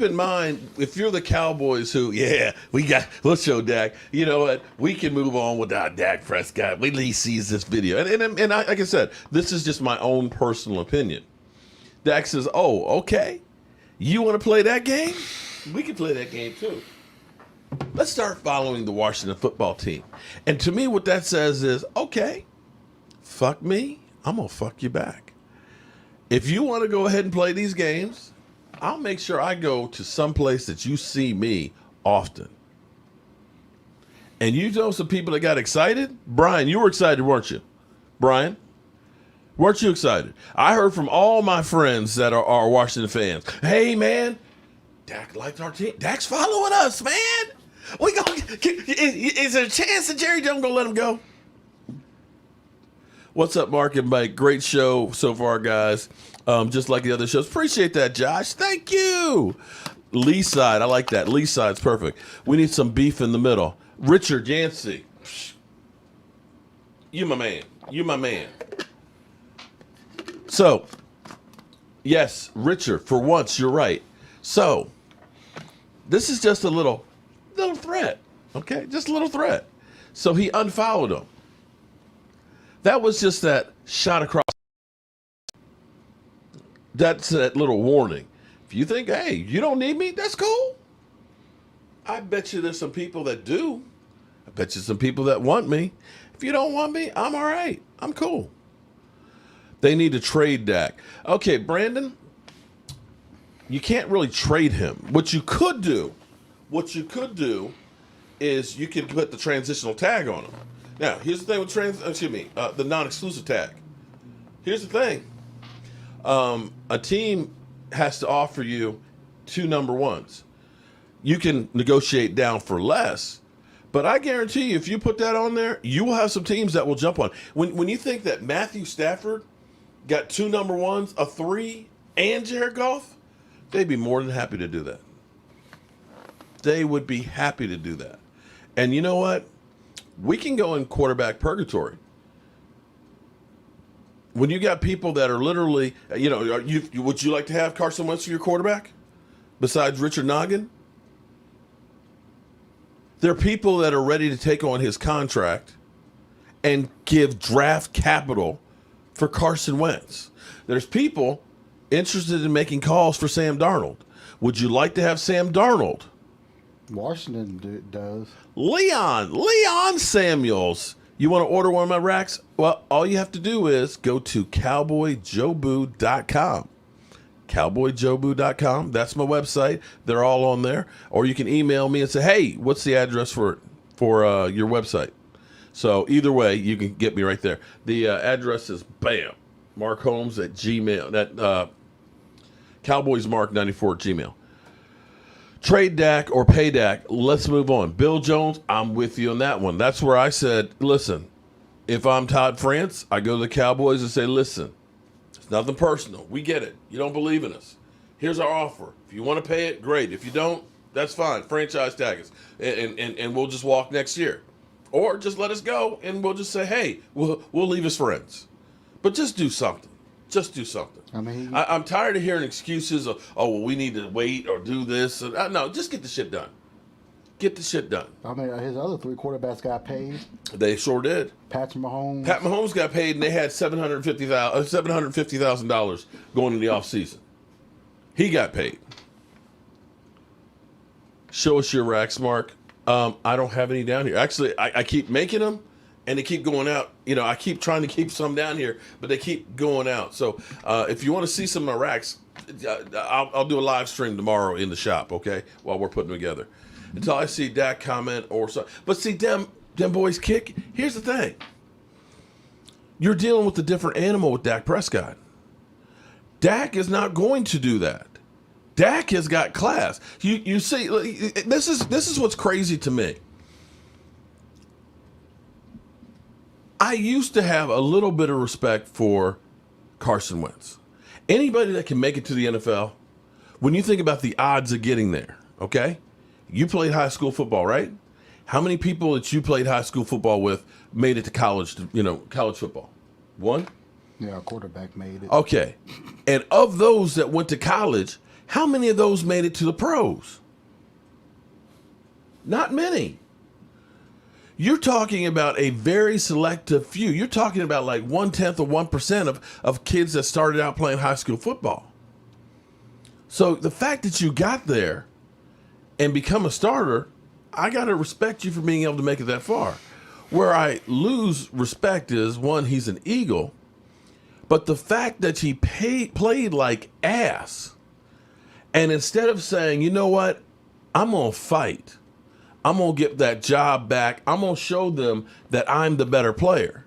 in mind, if you're the Cowboys who, let's show Dak, you know what, we can move on without Dak Prescott. Wait till he sees this video. And I, like I said, this is just my own personal opinion. Dak says, oh, okay, you want to play that game? We can play that game too. Let's start following the Washington football team. And to me, what that says is, okay, fuck me, I'm going to fuck you back. If you want to go ahead and play these games, I'll make sure I go to some place that you see me often. And you know some people that got excited? Brian, you were excited, weren't you? Brian, weren't you excited? I heard from all my friends that are Washington fans. Hey, man, Dak likes our team. Dak's following us, man. Is there a chance that Jerry Jones gonna let him go? What's up, Mark and Mike? Great show so far, guys. Just like the other shows. Appreciate that, Josh. Thank you. Lee side, I like that. Lee side's perfect. We need some beef in the middle. Richard Yancey. You my man. You my man. So, yes, Richard, for once, you're right. So, this is just a little threat, okay? Just a little threat. So he unfollowed him. That was just that shot across. That's that little warning. If you think, hey, you don't need me, that's cool. I bet you there's some people that do. I bet you some people that want me. If you don't want me, I'm all right. I'm cool. They need to trade Dak. Okay, Brandon, you can't really trade him. What you could do is you can put the transitional tag on him. Now, here's the thing with the non-exclusive tag. Here's the thing. A team has to offer you 2 number ones. You can negotiate down for less, but I guarantee you, if you put that on there, you will have some teams that will jump on. When you think that Matthew Stafford got 2 number ones, a 3, and Jared Goff, they'd be more than happy to do that. They would be happy to do that. And you know what? We can go in quarterback purgatory. When you got people that are literally, would you like to have Carson Wentz for your quarterback besides Richard Noggin? There are people that are ready to take on his contract and give draft capital for Carson Wentz. There's people interested in making calls for Sam Darnold. Would you like to have Sam Darnold? Washington does. Leon Samuels. You want to order one of my racks? Well, all you have to do is go to cowboyjobu.com. Cowboyjobu.com. That's my website. They're all on there. Or you can email me and say, hey, what's the address for your website? So either way, you can get me right there. The address is Mark Holmes at Gmail. That CowboysMark94 at Gmail. Trade Dak or pay Dak. Let's move on. Bill Jones, I'm with you on that one. That's where I said, listen, if I'm Todd France, I go to the Cowboys and say, listen, it's nothing personal. We get it. You don't believe in us. Here's our offer. If you want to pay it, great. If you don't, that's fine. Franchise tag us. And we'll just walk next year. Or just let us go and we'll just say, hey, we'll leave as friends. But just do something. Just do something. I mean, I'm tired of hearing excuses of, we need to wait or do this. No, just get the shit done. Get the shit done. I mean, his other 3 quarterbacks got paid. They sure did. Patrick Mahomes. Pat Mahomes got paid, and they had $750,000 going in the offseason. He got paid. Show us your racks, Mark. I don't have any down here. Actually, I keep making them. And they keep going out. I keep trying to keep some down here, but they keep going out. So if you want to see some of my racks, I'll do a live stream tomorrow in the shop, okay, while we're putting them together. Until I see Dak comment or something. But see, them boys kick. Here's the thing. You're dealing with a different animal with Dak Prescott. Dak is not going to do that. Dak has got class. You see, this is what's crazy to me. I used to have a little bit of respect for Carson Wentz. Anybody that can make it to the NFL, when you think about the odds of getting there, okay? You played high school football, right? How many people that you played high school football with made it to college, college football? 1? Yeah, a quarterback made it. Okay. And of those that went to college, how many of those made it to the pros? Not many. You're talking about a very selective few. You're talking about like 1/10 of 1% of kids that started out playing high school football. So the fact that you got there and become a starter, I got to respect you for being able to make it that far. Where I lose respect is, one, he's an Eagle, but the fact that he played like ass, and instead of saying, you know what, I'm going to fight. I'm going to get that job back. I'm going to show them that I'm the better player.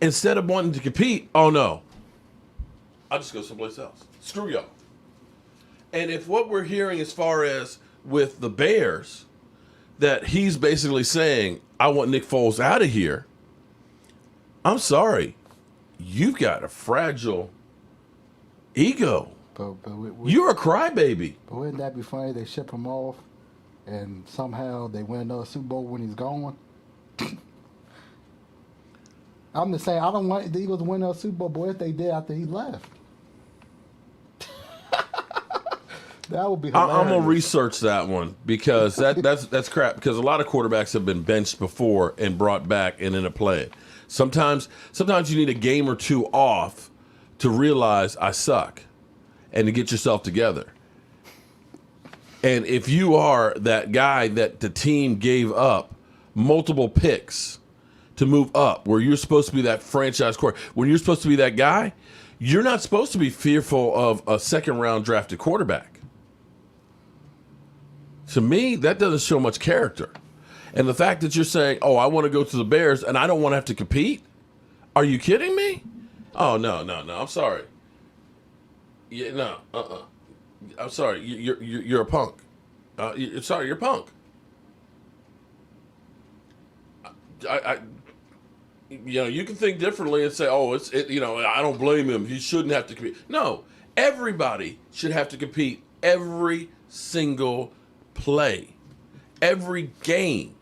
Instead of wanting to compete, oh no, I'll just go someplace else. Screw y'all. And if what we're hearing as far as with the Bears, that he's basically saying, I want Nick Foles out of here, I'm sorry. You've got a fragile ego. You're a crybaby. But wouldn't that be funny? They ship him off, and somehow they win another Super Bowl when he's gone. I'm just saying, I don't want the Eagles to win another Super Bowl, boy, if they did after he left. That would be hilarious. I'm gonna research that one because that's crap. Because a lot of quarterbacks have been benched before and brought back and ended up playing. Sometimes you need a game or two off to realize I suck and to get yourself together. And if you are that guy that the team gave up multiple picks to move up, where you're supposed to be that franchise quarterback, when you're supposed to be that guy, you're not supposed to be fearful of a second-round drafted quarterback. To me, that doesn't show much character. And the fact that you're saying, oh, I want to go to the Bears and I don't want to have to compete? Are you kidding me? Oh, no. I'm sorry. Yeah, no, I'm sorry. You're a punk. Sorry, you're a punk. You can think differently and say, oh, I don't blame him. He shouldn't have to compete. No, everybody should have to compete every single play, every game.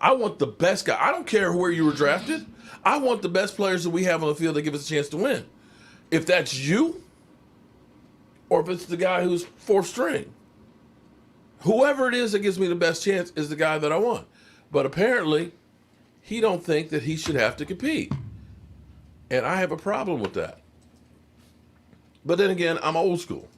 I want the best guy. I don't care where you were drafted. I want the best players that we have on the field that give us a chance to win. If that's you, or if it's the guy who's fourth string, whoever it is that gives me the best chance is the guy that I want. But apparently, he don't think that he should have to compete. And I have a problem with that. But then again, I'm old school.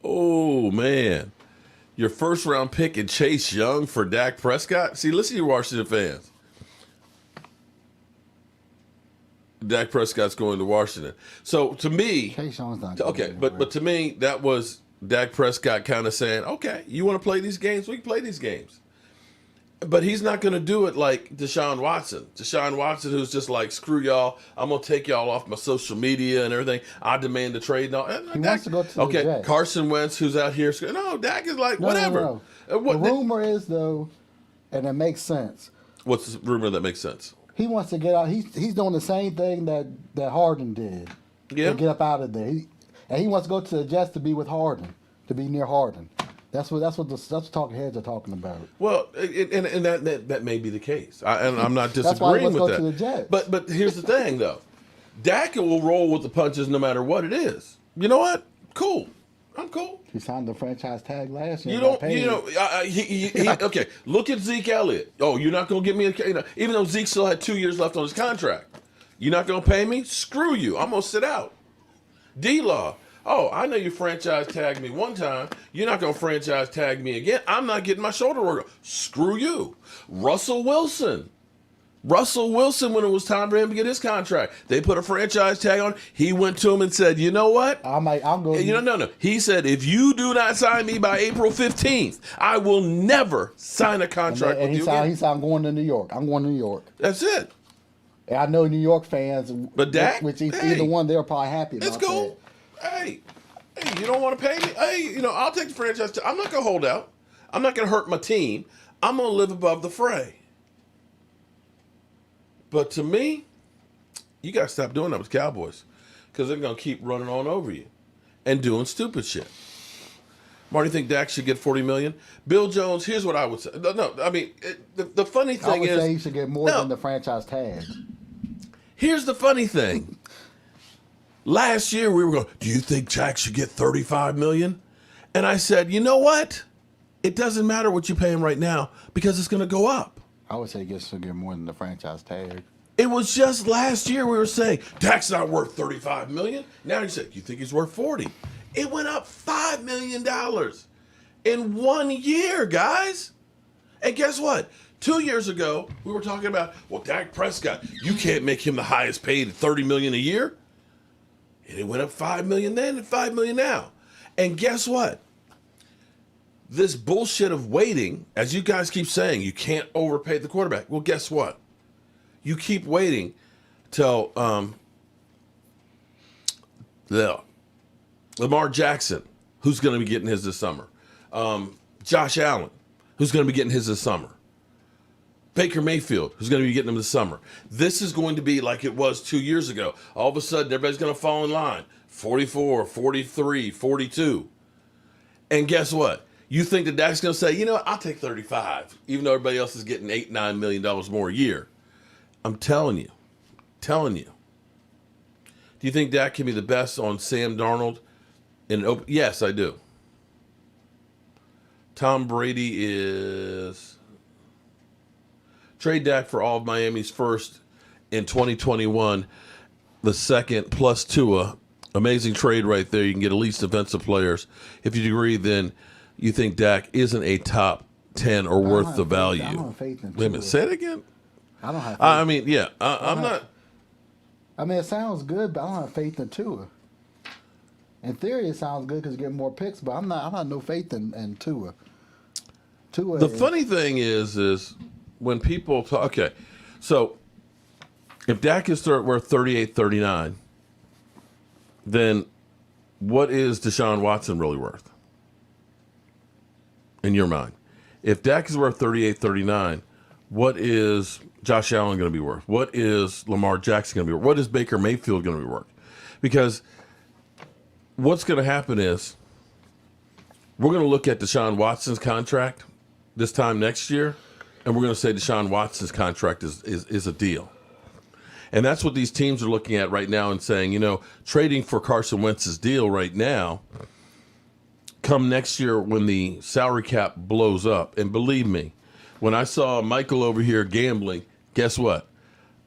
Oh, man. Your first round pick in Chase Young for Dak Prescott? See, listen to you Washington fans. Dak Prescott's going to Washington. So to me, Chase Young's not okay, but to me, that was Dak Prescott kind of saying, okay, you want to play these games? We can play these games. But he's not going to do it like Deshaun Watson. Deshaun Watson, who's just like, screw y'all. I'm going to take y'all off my social media and everything. I demand a trade. No, he wants to go to the Jets. Carson Wentz, who's out here. No, Dak is like, whatever. No. The rumor is, though, and it makes sense. What's the rumor that makes sense? He wants to get out. He's doing the same thing that Harden did. Yeah. To get up out of there. And he wants to go to the Jets to be with Harden, to be near Harden. That's what the talking heads are talking about. Well, and that may be the case. I'm not disagreeing that's why he with wants that. to go to the Jets. But here's the thing, though. Dak will roll with the punches no matter what it is. You know what? Cool. I'm cool. He signed the franchise tag last year. Okay. Look at Zeke Elliott. Oh, you're not going to give me even though Zeke still had 2 years left on his contract. You're not going to pay me? Screw you. I'm going to sit out. D-Law. Oh, I know you franchise tagged me one time. You're not going to franchise tag me again. I'm not getting my shoulder work. Screw you. Russell Wilson, when it was time for him to get his contract, they put a franchise tag on. He went to him and said, you know what? I'll go. No. He said, if you do not sign me by April 15th, I will never sign a contract with you again. He said, I'm going to New York. I'm going to New York. That's it. And I know New York fans, but Dak, either one, they're probably happy about it's cool. that. Hey, you don't want to pay me? Hey, I'll take the franchise. I'm not going to hold out. I'm not going to hurt my team. I'm going to live above the fray. But to me, you got to stop doing that with Cowboys because they're going to keep running on over you and doing stupid shit. Marty, think Dak should get $40 million? Bill Jones, here's what I would say. No, I mean, the funny thing is... I would say he should get more than the franchise tag. Here's the funny thing. Last year we were going, do you think Jack should get $35 million? And I said, you know what? It doesn't matter what you pay him right now because it's going to go up. I would say he should get more than the franchise tag. It was just last year we were saying, Dak's not worth $35 million. Now you said, you think he's worth $40? It went up $5 million in 1 year, guys. And guess what? 2 years ago, we were talking about, well, Dak Prescott, you can't make him the highest paid at $30 million a year. And it went up $5 million then and $5 million now. And guess what? This bullshit of waiting, as you guys keep saying, you can't overpay the quarterback. Well, guess what? You keep waiting till Lamar Jackson, who's going to be getting his this summer. Josh Allen, who's going to be getting his this summer. Baker Mayfield, who's going to be getting them this summer. This is going to be like it was 2 years ago. All of a sudden, everybody's going to fall in line. 44, 43, 42. And guess what? You think that Dak's going to say, you know what, I'll take 35, even though everybody else is getting $8, $9 million more a year. I'm telling you. Do you think Dak can be the best on Sam Darnold? Yes, I do. Tom Brady is... Trade Dak for all of Miami's first in 2021, the second plus Tua. Amazing trade right there. You can get at least defensive players. If you agree, then you think Dak isn't a top 10 or worth the value. I don't have faith in Wait a minute, say it again. I don't have faith. I mean, yeah, I'm not. I mean, it sounds good, but I don't have faith in Tua. In theory, it sounds good because you get more picks, but I'm not no faith in Tua. The funny thing is when people talk. Okay, so if Dak is worth 38, 39, then what is Deshaun Watson really worth in your mind? If Dak is worth 38, 39, what is Josh Allen going to be worth? What is Lamar Jackson going to be worth? What is Baker Mayfield going to be worth? Because what's going to happen is we're going to look at Deshaun Watson's contract this time next year, and we're going to say Deshaun Watson's contract is a deal. And that's what these teams are looking at right now and saying, you know, trading for Carson Wentz's deal right now, come next year when the salary cap blows up. And believe me, when I saw Michael over here gambling, guess what?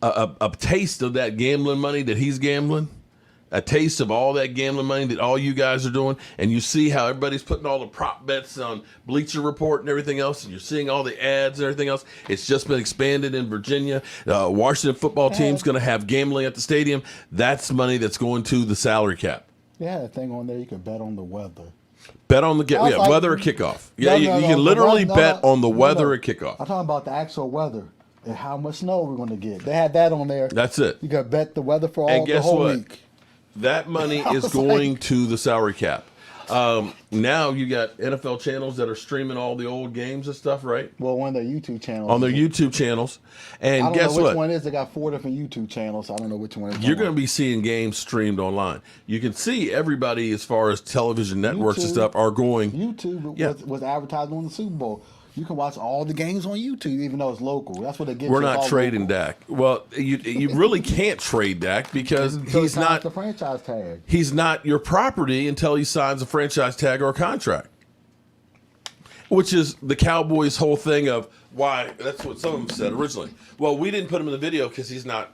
A taste of that gambling money that he's gambling, a taste of all that gambling money that all you guys are doing, and you see how everybody's putting all the prop bets on Bleacher Report and everything else, and you're seeing all the ads and everything else. It's just been expanded in Virginia. Washington football team's going to have gambling at the stadium. That's money that's going to the salary cap. They had a thing on there you could bet on the weather. Bet on the weather at kickoff. Yeah, you can literally bet on the weather at kickoff. I'm talking about the actual weather and how much snow we're going to get. They had that on there. That's it. You got to bet the weather for and the whole what? week. That money is going to the salary cap. Now you got NFL channels that are streaming all the old games and stuff, right? Well, on their YouTube channels. On their YouTube channels. And I don't guess know which what? one it is. They got 4 different YouTube channels. I don't know which one it is. You're going to be seeing games streamed online. You can see everybody as far as television networks and stuff are going. YouTube was advertising on the Super Bowl. You can watch all the games on YouTube, even though it's local. That's what they get. We're not trading Dak. Well, you really can't trade Dak because he's not the franchise tag. He's not your property until he signs a franchise tag or a contract. Which is the Cowboys' whole thing of why. That's what some of them said originally. Well, we didn't put him in the video because he's not,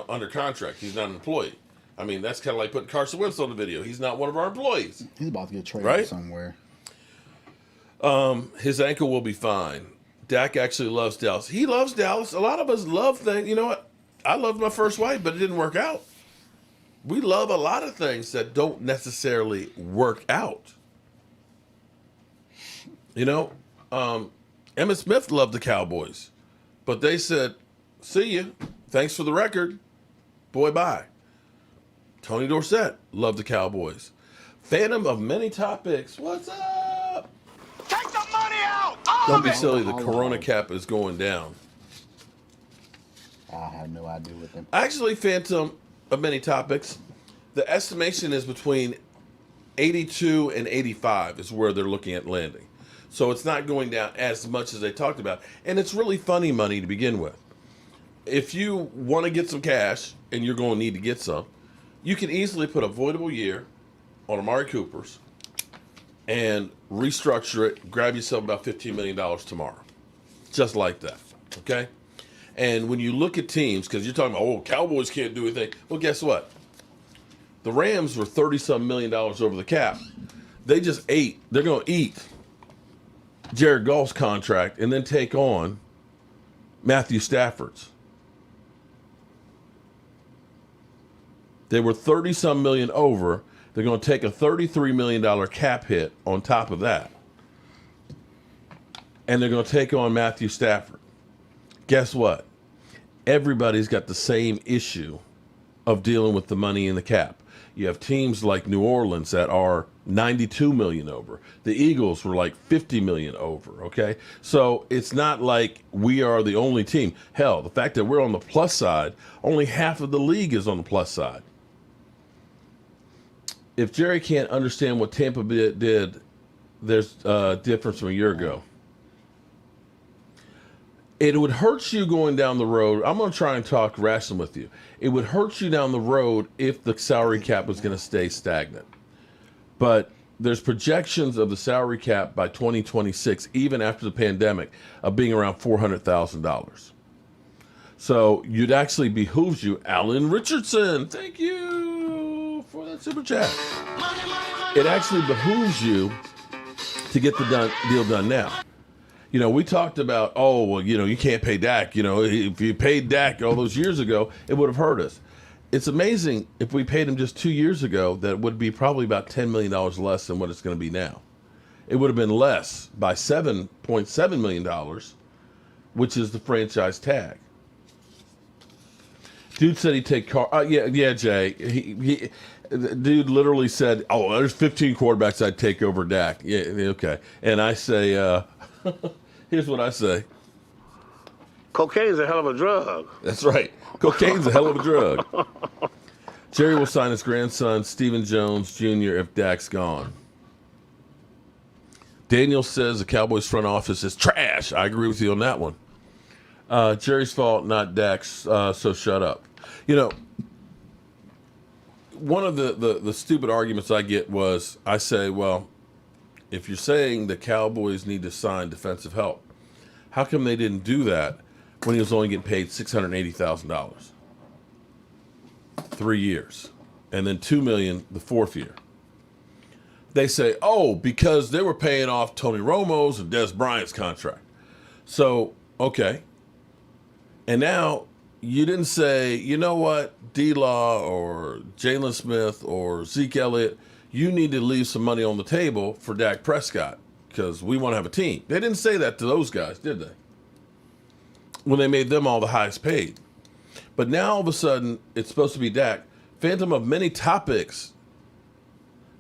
under contract. He's not an employee. I mean, that's kind of like putting Carson Wentz on the video. He's not one of our employees. He's about to get traded somewhere. His ankle will be fine. Dak actually loves Dallas. He loves Dallas. A lot of us love things. You know what? I loved my first wife, but it didn't work out. We love a lot of things that don't necessarily work out. Emmitt Smith loved the Cowboys, but they said, see you. Thanks for the record. Boy, bye. Tony Dorsett loved the Cowboys. Phantom of many topics. What's up? Take the money out! Don't be silly. The Corona cap is going down. I have no idea what them. Actually, Phantom of many topics. The estimation is between 82 and 85 is where they're looking at landing. So it's not going down as much as they talked about. And it's really funny money to begin with. If you want to get some cash, and you're going to need to get some, you can easily put a voidable year on Amari Cooper's and restructure it, grab yourself about $15 million tomorrow. Just like that, okay? And when you look at teams, because you're talking about, Cowboys can't do anything. Well, guess what? The Rams were $30-some million over the cap. They just ate. They're going to eat Jared Goff's contract and then take on Matthew Stafford's. They were 30-some million over. They're going to take a $33 million cap hit on top of that. And they're going to take on Matthew Stafford. Guess what? Everybody's got the same issue of dealing with the money in the cap. You have teams like New Orleans that are 92 million over. The Eagles were like 50 million over, okay? So it's not like we are the only team. Hell, the fact that we're on the plus side, only half of the league is on the plus side. If Jerry can't understand what Tampa did, there's a difference from a year ago. It would hurt you going down the road. I'm going to try and talk rational with you. It would hurt you down the road if the salary cap was going to stay stagnant. But there's projections of the salary cap by 2026, even after the pandemic, of being around $400,000. So it actually behooves you, Alan Richardson. Thank you for that super chat. It actually behooves you to get the deal done now. You know, we talked about, oh, well, you know, you can't pay Dak. You know, if you paid Dak all those years ago, it would have hurt us. It's amazing if we paid him just 2 years ago, that it would be probably about $10 million less than what it's going to be now. It would have been less by $7.7 million, which is the franchise tag. Dude said he'd take yeah, Jay. The dude literally said, oh, there's 15 quarterbacks I'd take over Dak. Yeah, okay. And I say, here's what I say. Cocaine's a hell of a drug. That's right. Cocaine's a hell of a drug. Jerry will sign his grandson, Stephen Jones Jr., if Dak's gone. Daniel says the Cowboys front office is trash. I agree with you on that one. Jerry's fault, not Dak's, so shut up. You know, one of the stupid arguments I get was, I say, well, if you're saying the Cowboys need to sign defensive help, how come they didn't do that when he was only getting paid $680,000? 3 years. And then $2 million the fourth year. They say, oh, because they were paying off Tony Romo's and Des Bryant's contract. So, okay. And now you didn't say, you know what, D-Law or Jalen Smith or Zeke Elliott, you need to leave some money on the table for Dak Prescott because we want to have a team. They didn't say that to those guys, did they? When they made them all the highest paid. But now all of a sudden, it's supposed to be Dak. Phantom of many topics.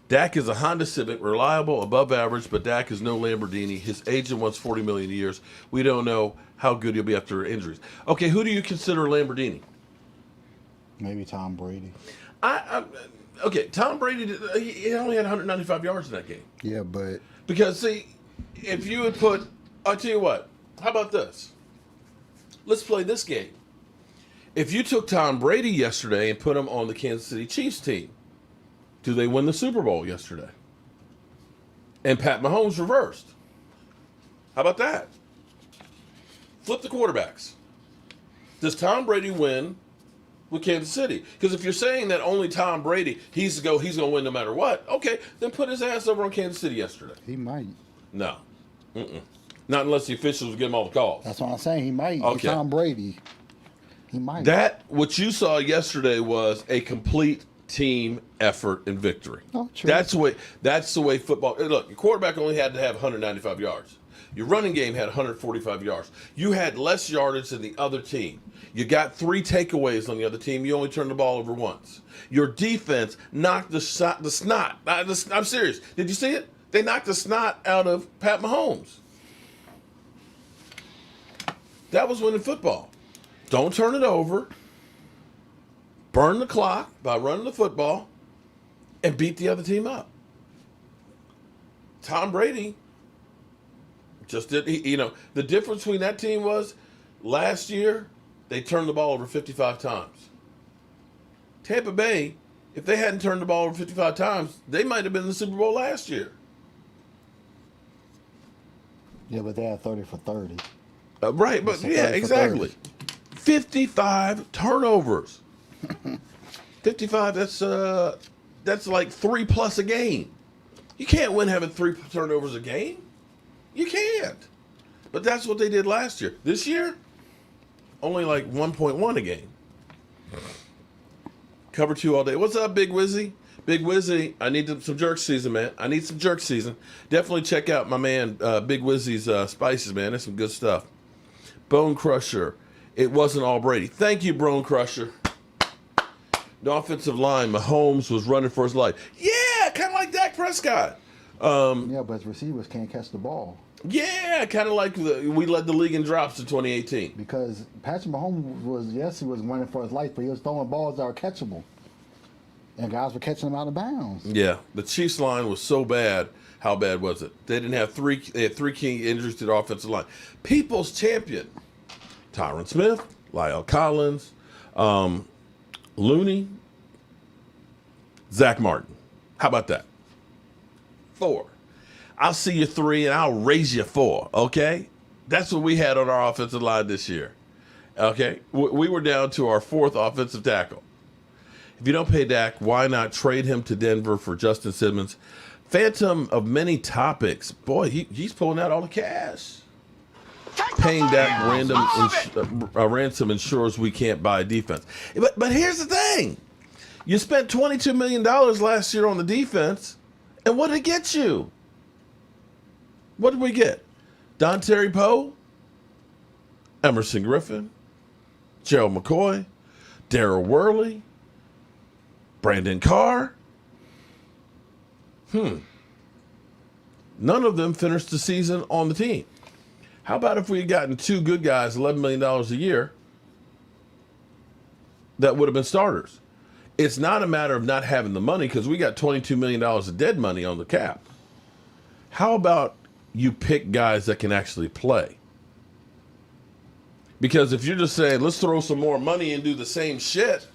Dak is a Honda Civic, reliable, above average, but Dak is no Lamborghini. His agent wants $40 million a year. We don't know how good he'll be after injuries. Okay, who do you consider a Lamborghini? Maybe Tom Brady. Okay, Tom Brady, he only had 195 yards in that game. Yeah, but Because, see, if you had put, I'll tell you what, how about this? Let's play this game. If you took Tom Brady yesterday and put him on the Kansas City Chiefs team, do they win the Super Bowl yesterday? And Pat Mahomes reversed. How about that? Flip the quarterbacks. Does Tom Brady win with Kansas City? Because if you're saying that only Tom Brady, he's going to win no matter what, okay, then put his ass over on Kansas City yesterday. he might. No. Not unless the officials give him all the calls. That's what I'm saying. He might. Okay. Tom Brady. He might. That, what you saw yesterday was a complete team effort and victory. Oh, true. That's the way football. Look, your quarterback only had to have 195 yards. Your running game had 145 yards. You had less yardage than the other team. You got 3 takeaways on the other team. You only turned the ball over once. Your defense knocked the snot. I'm serious. Did you see it? They knocked the snot out of Pat Mahomes. That was winning football. Don't turn it over. Burn the clock by running the football and beat the other team up. Tom Brady just did, the difference between that team was last year they turned the ball over 55 times. Tampa Bay, if they hadn't turned the ball over 55 times, they might have been in the Super Bowl last year. Yeah, but they had 30 for 30. Right, but yeah, exactly. 55 turnovers. 55, that's like 3+ a game. You can't win having 3 turnovers a game. You can't. But that's what they did last year. This year, only like 1.1 a game. Cover 2 all day. What's up, Big Wizzy? Big Wizzy, I need some jerk season, man. I need some jerk season. Definitely check out my man, Big Wizzy's spices, man. That's some good stuff. Bone Crusher. It wasn't all Brady. Thank you, Bone Crusher. The offensive line, Mahomes was running for his life. Yeah, kind of like Dak Prescott. Yeah, but his receivers can't catch the ball. Yeah, kind of like we led the league in drops in 2018. Because Patrick Mahomes he was running for his life, but he was throwing balls that were catchable. And guys were catching them out of bounds. Yeah, the Chiefs line was so bad. How bad was it? They didn't have they had 3 key injuries to the offensive line. People's champion, Tyron Smith, Lyle Collins, Looney, Zach Martin. How about that? 4. I'll see you 3 and I'll raise you 4, okay? That's what we had on our offensive line this year, okay? We were down to our 4th offensive tackle. If you don't pay Dak, why not trade him to Denver for Justin Simmons? Phantom of many topics. Boy, he's pulling out all the cash. Paying that ransom ensures we can't buy defense. But here's the thing. You spent $22 million last year on the defense, and what did it get you? What did we get? Don Terry Poe, Emerson Griffin, Gerald McCoy, Darryl Worley, Brandon Carr. None of them finished the season on the team. How about if we had gotten two good guys, $11 million a year, that would have been starters? It's not a matter of not having the money because we got $22 million of dead money on the cap. How about you pick guys that can actually play? Because if you're just saying, let's throw some more money and do the same shit,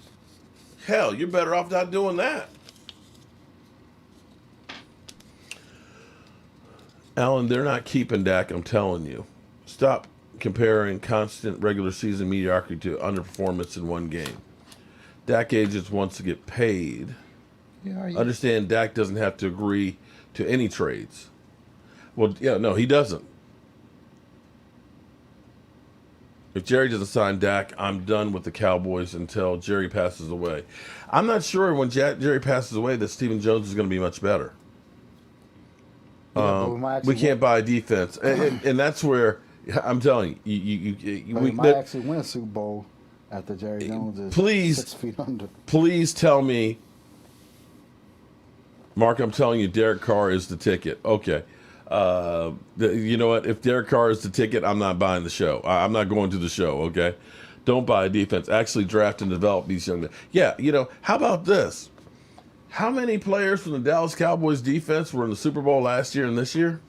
hell, you're better off not doing that. Alan, they're not keeping Dak, I'm telling you. Stop comparing constant regular season mediocrity to underperformance in one game. Dak agents wants to get paid. Yeah, Understand Dak doesn't have to agree to any trades. Well, yeah, no, he doesn't. If Jerry doesn't sign Dak, I'm done with the Cowboys until Jerry passes away. I'm not sure when Jerry passes away that Stephen Jones is going to be much better. We can't buy defense. And that's where, I'm telling you, we might actually win a Super Bowl after Jerry Jones is 6 feet under. Please tell me, Mark, I'm telling you, Derek Carr is the ticket. Okay. You know what? If Derek Carr is the ticket, I'm not buying the show. I'm not going to the show, okay? Don't buy a defense. Actually draft and develop these young men. Yeah, how about this? How many players from the Dallas Cowboys defense were in the Super Bowl last year and this year?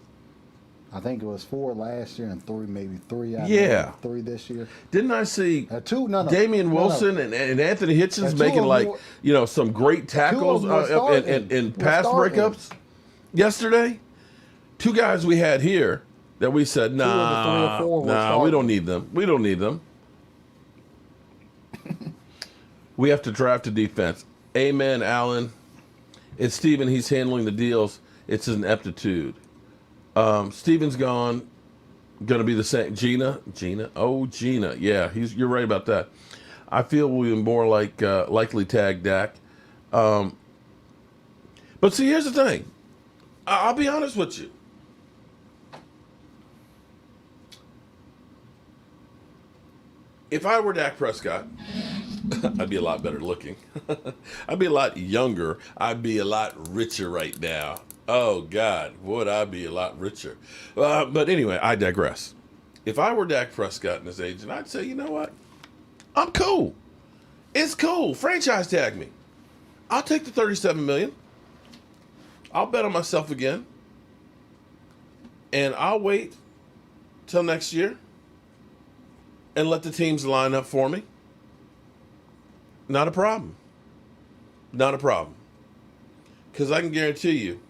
I think it was 4 last year and 3, maybe 3. Yeah. 3 this year. Didn't I see 2? No. Damian Wilson and Anthony Hitchens making some great tackles and pass breakups yesterday? 2 guys we had here that we said, nah, we don't need them. We don't need them. We have to draft a defense. Amen, Alan. It's Steven. He's handling the deals. It's an aptitude. Steven's gone. Going to be the same. Gina. Oh, Gina. Yeah, you're right about that. I feel we're more likely tag Dak. But see, here's the thing. I'll be honest with you. If I were Dak Prescott, I'd be a lot better looking. I'd be a lot younger. I'd be a lot richer right now. Oh, God, would I be a lot richer? But anyway, I digress. If I were Dak Prescott and his agent, I'd say, you know what? I'm cool. It's cool. Franchise tag me. I'll take the $37 million. I'll bet on myself again. And I'll wait till next year and let the teams line up for me. Not a problem. Not a problem. Because I can guarantee you,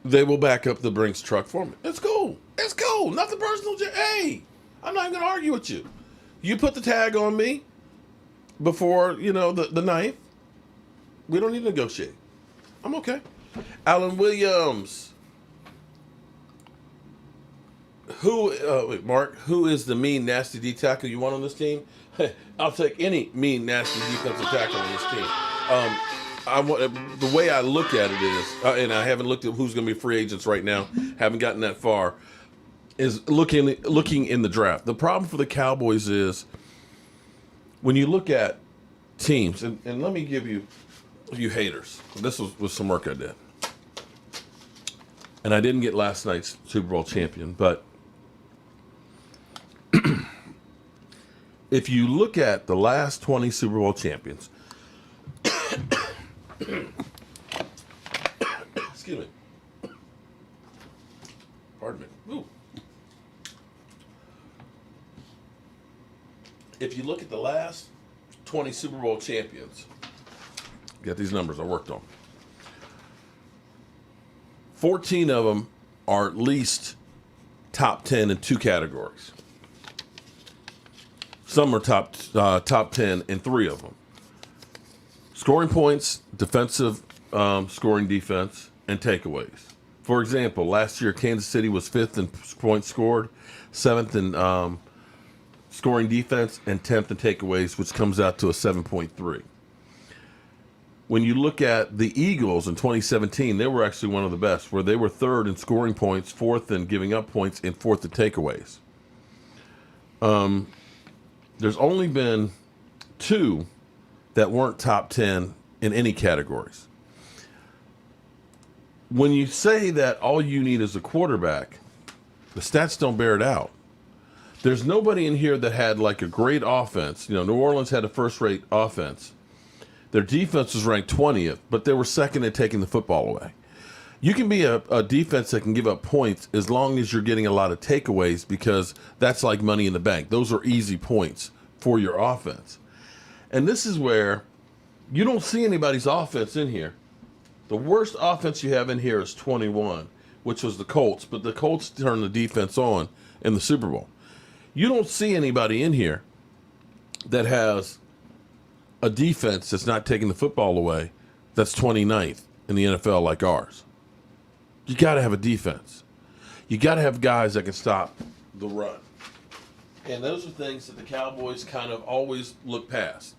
they will back up the Brinks truck for me. It's cool. It's cool. Nothing personal. Hey, I'm not even going to argue with you. You put the tag on me before, the 9th. We don't need to negotiate. I'm okay. Alan Williams. Mark, who is the mean, nasty D tackle you want on this team? I'll take any mean, nasty defensive tackle on this team. The way I look at it is, and I haven't looked at who's going to be free agents right now, haven't gotten that far, is looking in the draft. The problem for the Cowboys is when you look at teams, and let me give you haters. This was some work I did. And I didn't get last night's Super Bowl champion, but if you look at the last 20 Super Bowl champions, excuse me. Pardon me. Ooh. If you look at the last 20 Super Bowl champions, get these numbers I worked on. 14 of them are at least top 10 in 2 categories. Some are top 10 in 3 of them. Scoring points, defensive scoring defense, and takeaways. For example, last year Kansas City was 5th in points scored, 7th in scoring defense, and 10th in takeaways, which comes out to a 7.3. When you look at the Eagles in 2017, they were actually one of the best, where they were 3rd in scoring points, 4th in giving up points, and 4th in takeaways. There's only been 2 that weren't top 10 in any categories. When you say that all you need is a quarterback, the stats don't bear it out. There's nobody in here that had like a great offense. You know, New Orleans had a first-rate offense. Their defense was ranked 20th, but they were 2nd at taking the football away. You can be a defense that can give up points as long as you're getting a lot of takeaways, because that's like money in the bank. Those are easy points for your offense. And this is where you don't see anybody's offense in here. The worst offense you have in here is 21, which was the Colts, but the Colts turned the defense on in the Super Bowl. You don't see anybody in here that has a defense that's not taking the football away that's 29th in the NFL like ours. You got to have a defense. You got to have guys that can stop the run. And those are things that the Cowboys kind of always look past.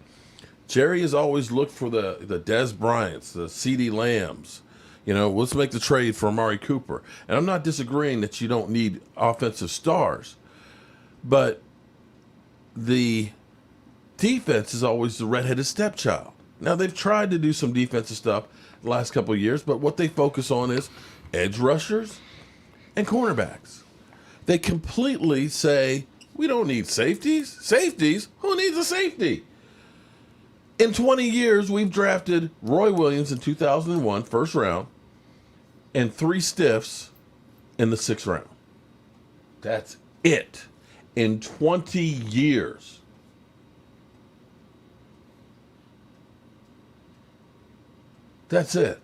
Jerry has always looked for the Dez Bryants, the CeeDee Lambs. You know, let's make the trade for Amari Cooper. And I'm not disagreeing that you don't need offensive stars, but the defense is always the redheaded stepchild. Now, they've tried to do some defensive stuff the last couple of years, but what they focus on is edge rushers and cornerbacks. They completely say, we don't need safeties. Safeties? Who needs a safety? In 20 years, we've drafted Roy Williams in 2001, first round, and 3 stiffs in the 6th round. That's it. In 20 years. That's it.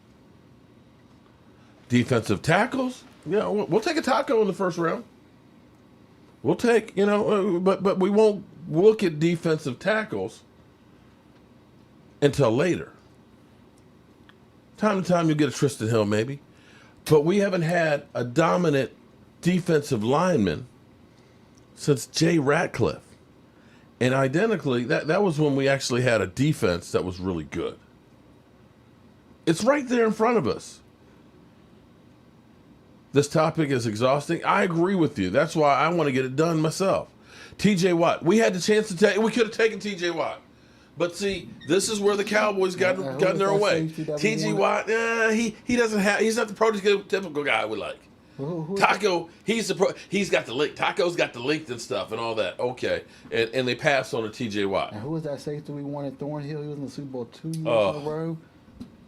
Defensive tackles? Yeah, we'll take a taco in the 1st round. We'll take, but we won't look at defensive tackles until later. Time to time, you'll get a Tristan Hill, maybe. But we haven't had a dominant defensive lineman since Jay Ratcliffe. And identically, that was when we actually had a defense that was really good. It's right there in front of us. This topic is exhausting. I agree with you. That's why I want to get it done myself. TJ Watt. We had the chance to take. We could have taken TJ Watt. But see, this is where the Cowboys got in their way. TJ Watt, he doesn't have. He's not the prototypical guy we like. Taco, he's got the length. Taco's got the length and stuff and all that. Okay, and they passed on to TJ Watt. And who was that safety we wanted? Thornhill. He was in the Super Bowl 2 years in a row.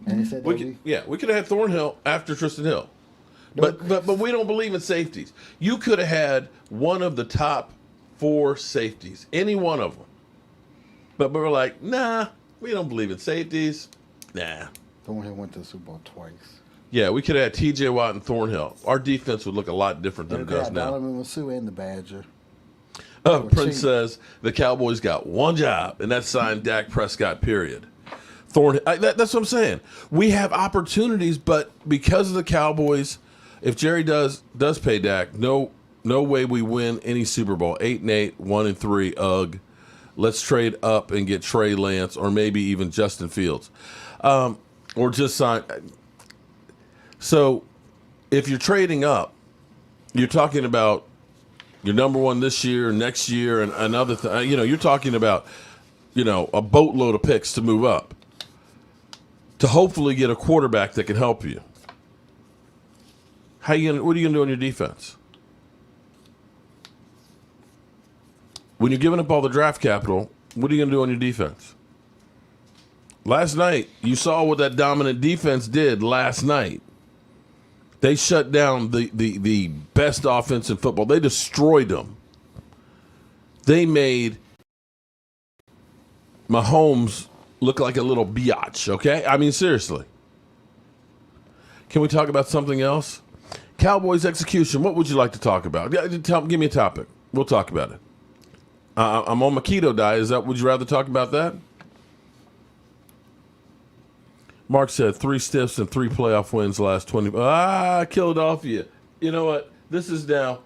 And he said we could have had Thornhill after Tristan Hill. But we don't believe in safeties. You could have had one of the top 4 safeties, any one of them. But we're like, nah, we don't believe in safeties. Nah. Thornhill went to the Super Bowl twice. Yeah, we could have had T.J. Watt and Thornhill. Our defense would look a lot different than it does now. Donovan Masu and the Badger. Prince says the Cowboys got one job, and that's signed Dak Prescott, period. That's what I'm saying. We have opportunities, but because of the Cowboys, if Jerry does pay Dak, no way we win any Super Bowl. 8-8, 1-3, ugh. Let's trade up and get Trey Lance or maybe even Justin Fields. Or just sign. So if you're trading up, you're talking about your number 1 this year, next year, and another thing. You're talking about, a boatload of picks to move up to hopefully get a quarterback that can help you. What are you going to do on your defense? When you're giving up all the draft capital, what are you going to do on your defense? Last night, you saw what that dominant defense did last night. They shut down the best offense in football. They destroyed them. They made Mahomes look like a little biatch, okay? I mean, seriously. Can we talk about something else? Cowboys execution. What would you like to talk about? Give me a topic. We'll talk about it. I'm on my keto diet. Would you rather talk about that? Mark said 3 stiffs and 3 playoff wins last 20. Philadelphia. You know what? This is now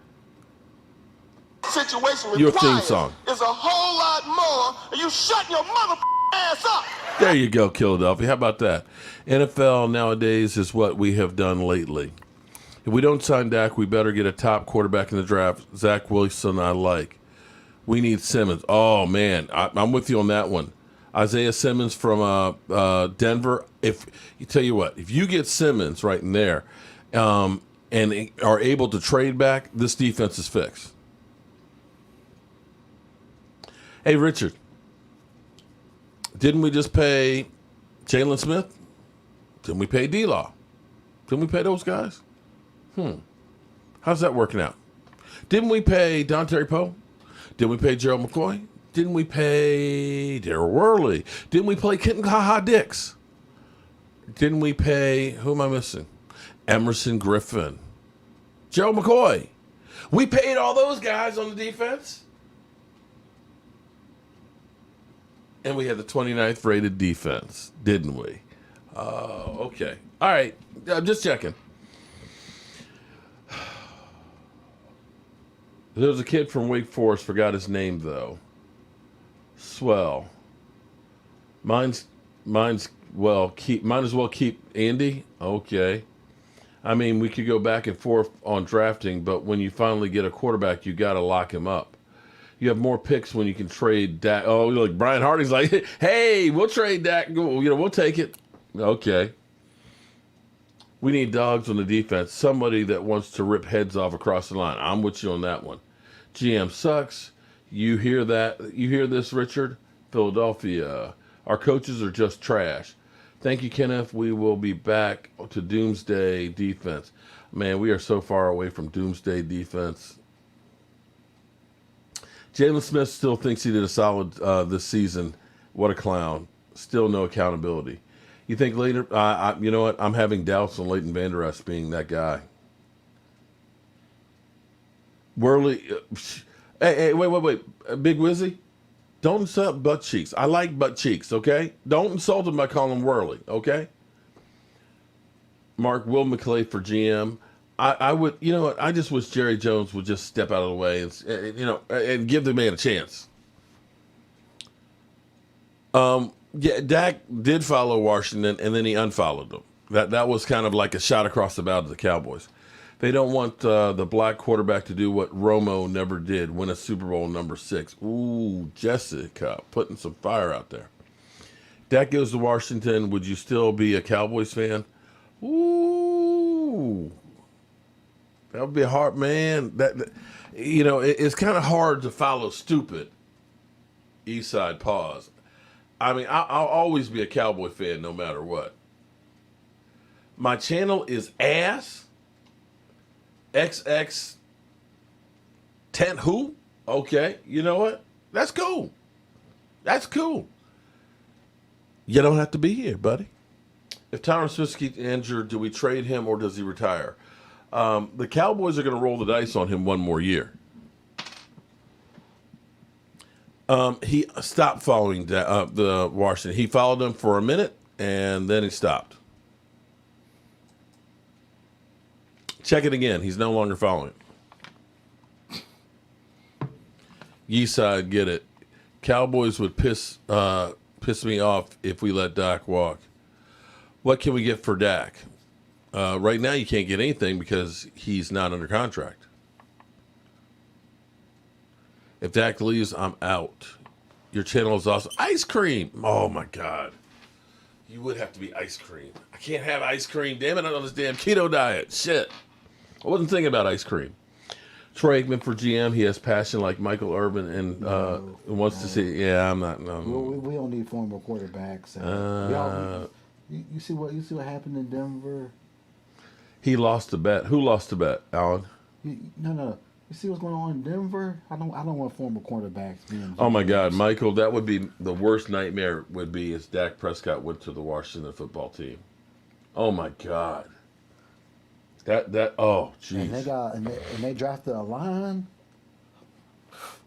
Situation your theme song. is a whole lot more. And you shut your mother ass up. There you go, Philadelphia. How about that? NFL nowadays is what we have done lately. If we don't sign Dak, we better get a top quarterback in the draft. Zach Wilson, I like. We need Simmons. Oh, man. I'm with you on that one. Isaiah Simmons from Denver. If you tell you what, if you get Simmons right in there and are able to trade back, this defense is fixed. Hey, Richard, didn't we just pay Jalen Smith? Didn't we pay D-Law? Didn't we pay those guys? How's that working out? Didn't we pay Don Terry Poe? Didn't we pay Gerald McCoy? Didn't we pay Darryl Worley? Didn't we pay Kenton Ha Dix? Didn't we pay, who am I missing? Emerson Griffin. Gerald McCoy. We paid all those guys on the defense. And we had the 29th rated defense, didn't we? Okay. All right. I'm just checking. There was a kid from Wake Forest, forgot his name though. Swell. Might as well keep Andy. Okay. I mean, we could go back and forth on drafting, but when you finally get a quarterback, you got to lock him up. You have more picks when you can trade Dak. Oh, look, Brian Hardy's like, hey, we'll trade Dak. We'll take it. Okay. We need dogs on the defense. Somebody that wants to rip heads off across the line. I'm with you on that one. GM sucks. You hear that? You hear this, Richard? Philadelphia. Our coaches are just trash. Thank you, Kenneth. We will be back to Doomsday defense. Man, we are so far away from Doomsday defense. Jalen Smith still thinks he did a solid this season. What a clown. Still no accountability. You think later, you know what? I'm having doubts on Leighton Vander Esch being that guy. Worley, hey, wait. Big Wizzy, don't insult butt cheeks. I like butt cheeks, okay? Don't insult him by calling him Worley, okay? Mark, Will McClay for GM. I would, you know what? I just wish Jerry Jones would just step out of the way and give the man a chance. Yeah, Dak did follow Washington, and then he unfollowed them. That was kind of like a shot across the bow to the Cowboys. They don't want the black quarterback to do what Romo never did, win a Super Bowl #6. Ooh, Jessica, putting some fire out there. Dak goes to Washington. Would you still be a Cowboys fan? Ooh, that would be a hard, man. It's kind of hard to follow stupid. Eastside pause. I mean, I'll always be a Cowboy fan no matter what. My channel is ass. XX 10 who? Okay, you know what? That's cool. That's cool. You don't have to be here, buddy. If Tyron Smith gets injured, do we trade him or does he retire? The Cowboys are going to roll the dice on him one more year. He stopped following the Washington. He followed them for a minute, and then he stopped. Check it again. He's no longer following. Yeeside, get it. Cowboys would piss me off if we let Dak walk. What can we get for Dak? Right now, you can't get anything because he's not under contract. If Dak leaves, I'm out. Your channel is awesome. Ice cream. Oh, my God. You would have to be ice cream. I can't have ice cream. Damn it, I'm on this damn keto diet. Shit. I wasn't thinking about ice cream. Troy Aikman for GM. He has passion like Michael Irvin and wants to see. Yeah, I'm not. No. We don't need former quarterbacks. You see what happened in Denver? He lost the bet. Who lost the bet, Alan? No. You see what's going on in Denver? I don't want former quarterbacks being. Oh my God, Michael, that would be the worst nightmare. Would be if Dak Prescott went to the Washington football team. Oh my God. Oh jeez. And they drafted a line.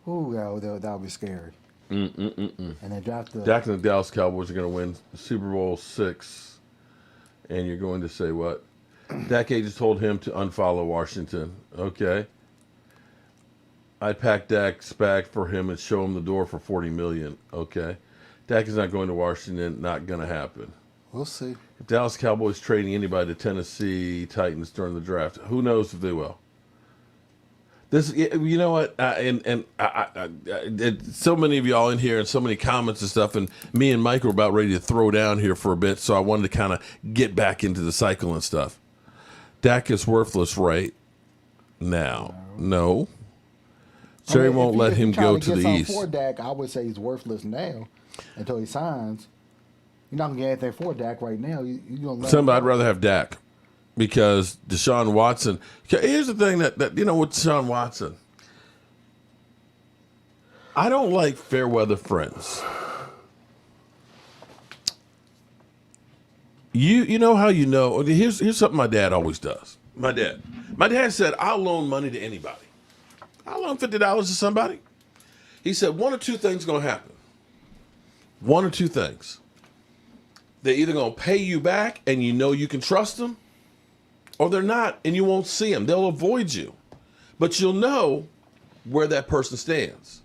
Ooh, that would be scary. And they drafted. Dak and the Dallas Cowboys are going to win Super Bowl 6. And you're going to say what? Dak agents told him to unfollow Washington. Okay. I'd pack Dak's bag for him and show him the door for $40 million. Okay. Dak is not going to Washington. Not going to happen. We'll see. If Dallas Cowboys trading anybody to Tennessee Titans during the draft, who knows if they will? This, you know what, so many of y'all in here and so many comments and stuff, and me and Mike were about ready to throw down here for a bit, so I wanted to kind of get back into the cycle and stuff. Dak is worthless right now. No. Jerry won't let him go to the East. For Dak, I would say he's worthless now until he signs. You're not going to get anything for Dak right now. I'd rather have Dak. Because Deshaun Watson, here's the thing that with Deshaun Watson, I don't like fair weather friends. You know how you know? Here's something my dad always does. My dad said, I'll loan money to anybody. I'll loan $50 to somebody. He said, one or two things going to happen. One or two things. They're either going to pay you back and you know you can trust them, or they're not, and you won't see them. They'll avoid you. But you'll know where that person stands.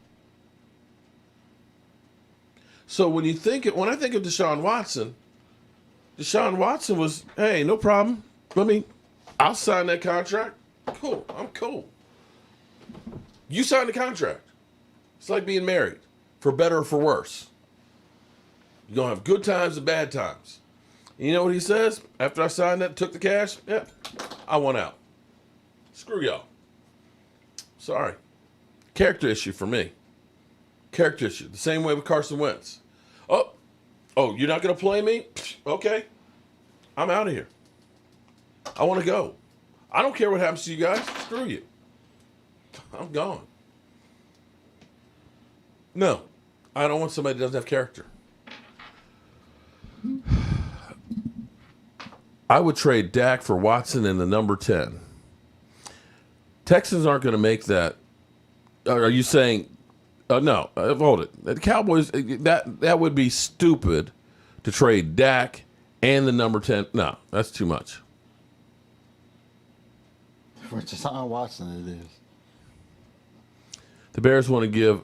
So when I think of Deshaun Watson was, hey, no problem. I'll sign that contract. Cool, I'm cool. You sign the contract. It's like being married, for better or for worse. You're going to have good times and bad times. You know what he says? After I signed that, took the cash, yeah, I want out. Screw y'all. Sorry. Character issue for me. Character issue. The same way with Carson Wentz. Oh, you're not going to play me? Okay. I'm out of here. I want to go. I don't care what happens to you guys. Screw you. I'm gone. No. I don't want somebody that doesn't have character. I would trade Dak for Watson and the number 10. Texans aren't going to make that. Are you saying, no, hold it. The Cowboys, that would be stupid to trade Dak and the number 10. No, that's too much. For Deshaun Watson, it is. The Bears want to give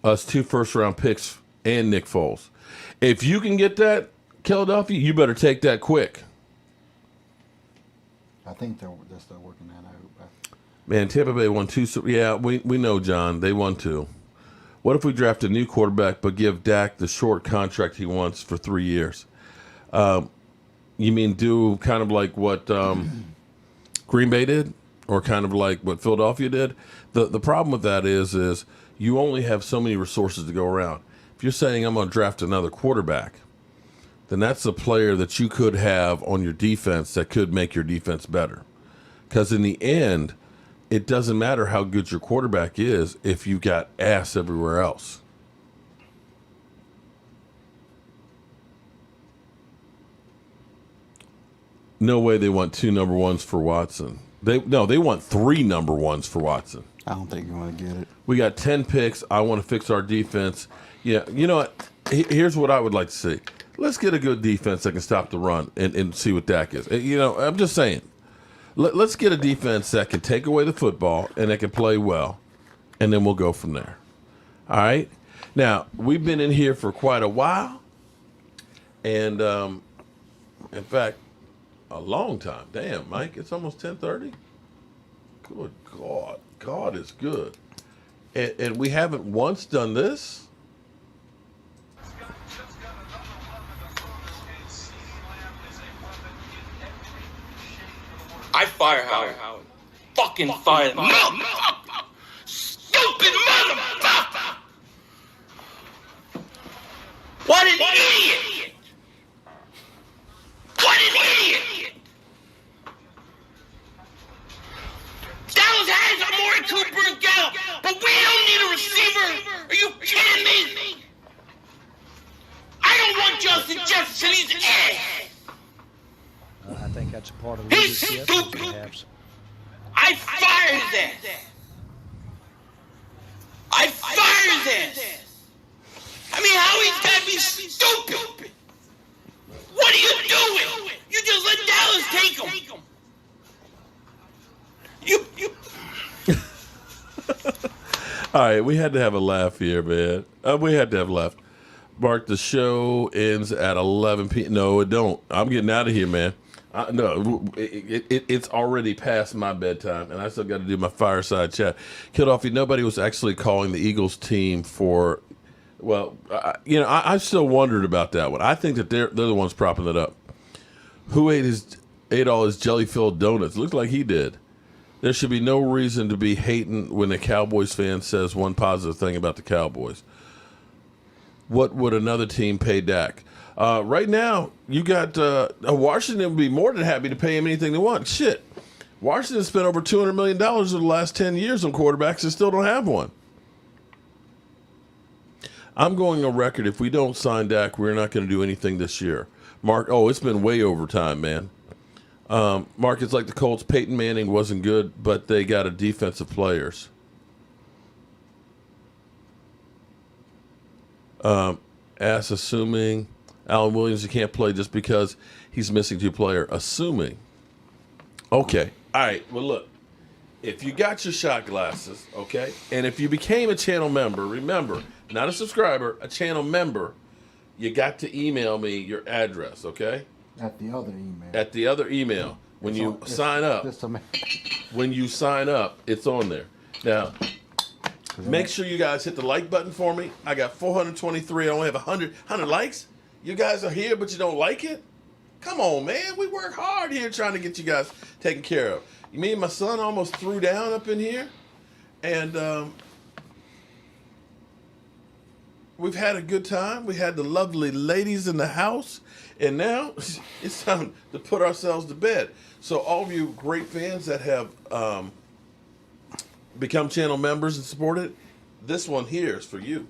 us 2 first-round picks and Nick Foles. If you can get that, Philadelphia, you better take that quick. I think they're still working that out. Man, Tampa Bay won 2. Yeah, we know, John. They won 2. What if we draft a new quarterback but give Dak the short contract he wants for 3 years? You mean do kind of like what Green Bay did, or kind of like what Philadelphia did? The problem with that is you only have so many resources to go around. If you're saying I'm going to draft another quarterback, then that's a player that you could have on your defense that could make your defense better. Because in the end, it doesn't matter how good your quarterback is if you got ass everywhere else. No way they want 2 number 1s for Watson. They want 3 number 1s for Watson. I don't think you want to get it. We got 10 picks. I want to fix our defense. Yeah, you know what? Here's what I would like to see. Let's get a good defense that can stop the run and see what Dak is. I'm just saying. Let's get a defense that can take away the football and that can play well, and then we'll go from there. All right? Now, we've been in here for quite a while, and in fact, a long time. Damn, Mike, it's almost 10:30. Good God. God is good. And we haven't once done this. I fire Howard. Fucking fire. Motherfucker! Stupid motherfucker! What an idiot! What an idiot! Dallas has Amari Cooper and Gallup, but we don't need a receiver. Are you kidding me? I don't want Justin Jefferson. He's ass. I think that's a part of He's leadership. stupid. I fired his ass. I fired his ass. I mean, how he's got to be stupid. What are you doing? You just let Dallas take them. You. All right, we had to have a laugh here, man. We had to have a laugh. Mark, the show ends at 11 p.m. No, it don't. I'm getting out of here, man. No, it's already past my bedtime, and I still got to do my fireside chat. Kildoffy, nobody was actually calling the Eagles team for. Well, I still wondered about that one. I think that they're the ones propping it up. Who ate all his jelly-filled donuts? Looked like he did. There should be no reason to be hating when a Cowboys fan says one positive thing about the Cowboys. What would another team pay Dak? Right now, you got Washington would be more than happy to pay him anything they want. Shit. Washington spent over $200 million over the last 10 years on quarterbacks and still don't have one. I'm going on record. If we don't sign Dak, we're not going to do anything this year. Mark, it's been way over time, man. Mark, it's like the Colts. Peyton Manning wasn't good, but they got a defensive players. Assuming Alan Williams can't play just because he's missing two players. Assuming. Okay. All right. Well, look. If you got your shot glasses, okay, and if you became a channel member, remember, not a subscriber, a channel member, you got to email me your address, okay? At the other email. At the other email. When you sign up, it's on there. Now, make sure you guys hit the like button for me. I got 423. I only have 100 likes. You guys are here, but you don't like it? Come on, man. We work hard here trying to get you guys taken care of. Me and my son almost threw down up in here. And we've had a good time. We had the lovely ladies in the house. And now it's time to put ourselves to bed. So all of you great fans that have become channel members and supported, this one here is for you.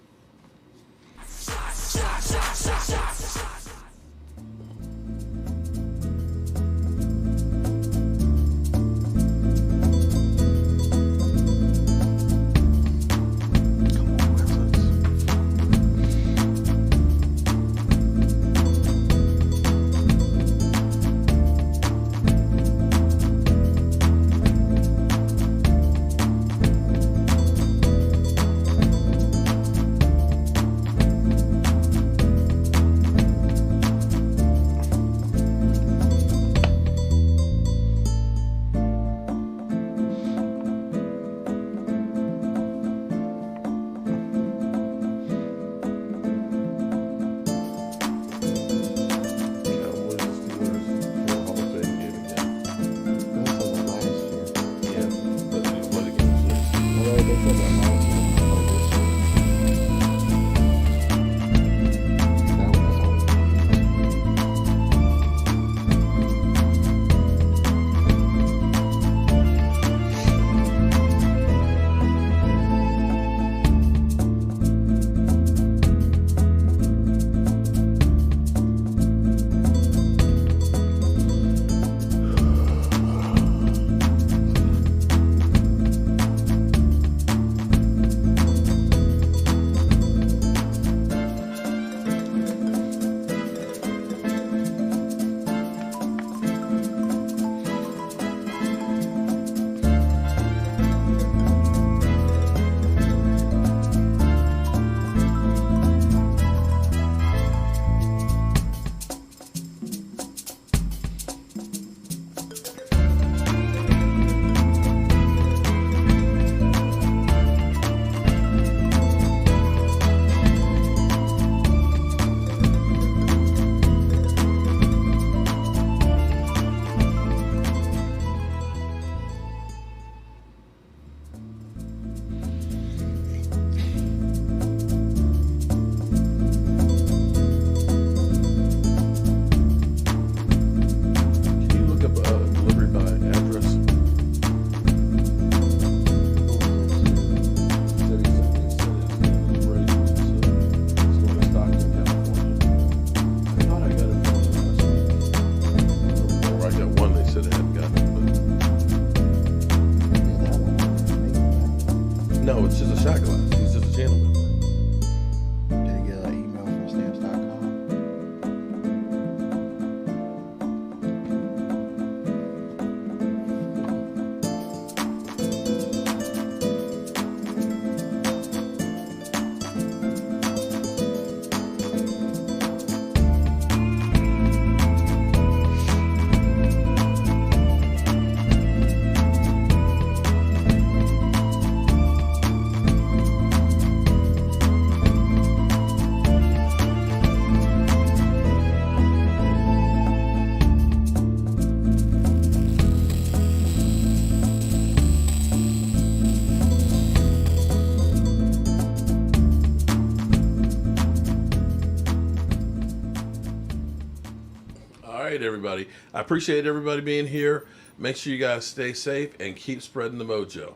right, everybody. I appreciate everybody being here. Make sure you guys stay safe and keep spreading the mojo.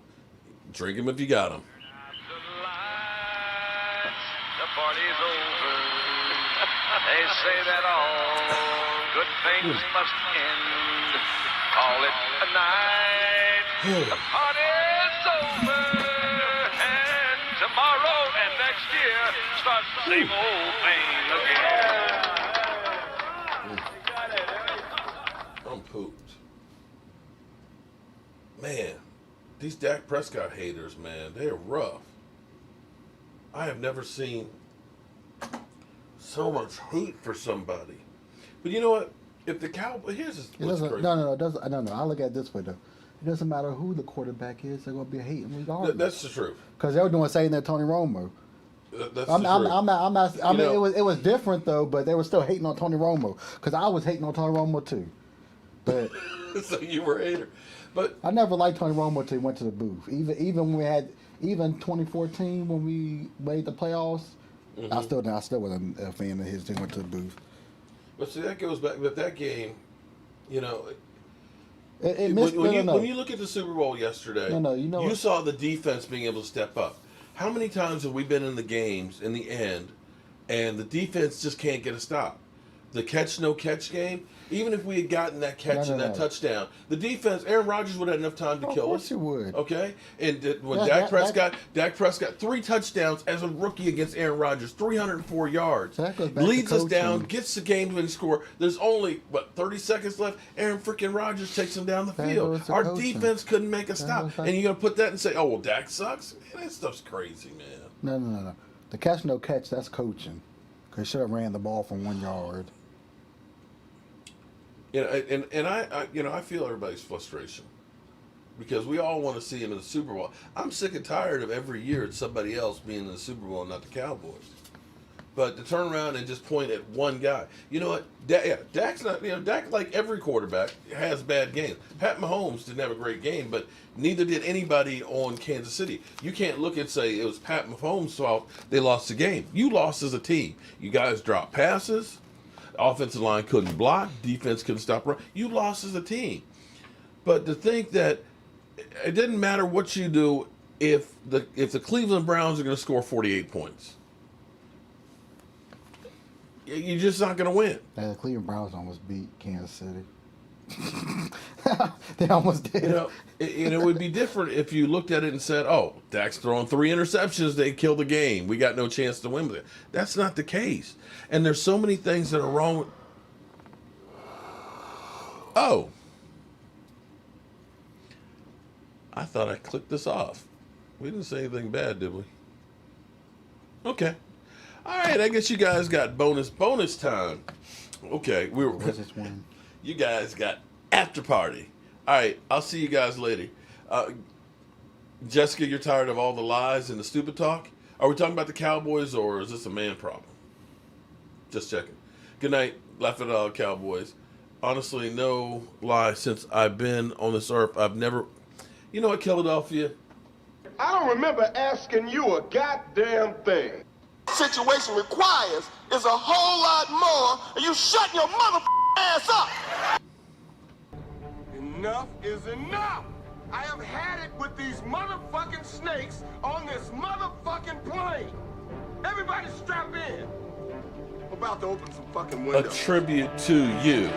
Drink them if you got them. The party's over. They say that all good things must end. Call it a night. The party's over. And tomorrow and next year starts the same old thing again. I'm pooped. Man, these Dak Prescott haters, man, they're rough. I have never seen so much hate for somebody. But you know what? If the Cowboys, here's what's crazy. No. I look at it this way, though. It doesn't matter who the quarterback is, they're going to be hating regardless. That's the truth. Because they were doing the same thing to Tony Romo. That's the truth. I mean, it was different, though, but they were still hating on Tony Romo. Because I was hating on Tony Romo, too. But so you were a hater. But I never liked Tony Romo until he went to the booth. Even when we had, 2014 when we made the playoffs, I still wasn't a fan of his until he went to the booth. But see, that goes back. But that game, you know, when you look at the Super Bowl yesterday, you saw the defense being able to step up. How many times have we been in the games in the end, and the defense just can't get a stop? The catch no catch game. Even if we had gotten that catch and that touchdown, the defense, Aaron Rodgers would have had enough time to kill us. Of course he would. Okay, and when Dak Prescott 3 touchdowns as a rookie against Aaron Rodgers, 304 yards, leads us down, gets the game-winning score. There's only 30 seconds left. Aaron freaking Rodgers takes him down the field. Our defense couldn't make a stop, and you're gonna put that and say, "Oh well, Dak sucks." Man, that stuff's crazy, man. No. The catch no catch, that's coaching. Because should have ran the ball from 1 yard. You know, and I feel everybody's frustration because we all want to see him in the Super Bowl. I'm sick and tired of every year it's somebody else being in the Super Bowl and not the Cowboys. But to turn around and just point at one guy, you know what? Dak's not. Dak, like every quarterback, has bad games. Pat Mahomes didn't have a great game, but neither did anybody on Kansas City. You can't look and say it was Pat Mahomes' fault they lost the game. You lost as a team. You guys dropped passes. Offensive line couldn't block. Defense couldn't stop run. You lost as a team. But to think that it didn't matter what you do if the Cleveland Browns are going to score 48 points, you're just not going to win. The Cleveland Browns almost beat Kansas City. They almost did. It would be different if you looked at it and said, "Oh, Dak's throwing 3 interceptions. They killed the game. We got no chance to win with it." That's not the case. And there's so many things that are wrong with. Oh, I thought I clicked this off. We didn't say anything bad, did we? Okay. All right. I guess you guys got bonus time. Okay, you guys got after party. All right, I'll see you guys later. Jessica, you're tired of all the lies and the stupid talk? Are we talking about the Cowboys or is this a man problem? Just checking. Good night, laugh at all Cowboys. Honestly, no lie, since I've been on this earth, I've never... You know what, Philadelphia? I don't remember asking you a goddamn thing. Situation requires is a whole lot more, and you shut your ass up. Enough is enough. I have had it with these motherfucking snakes on this motherfucking plane. Everybody strap in. I'm about to open some fucking windows. A tribute to you.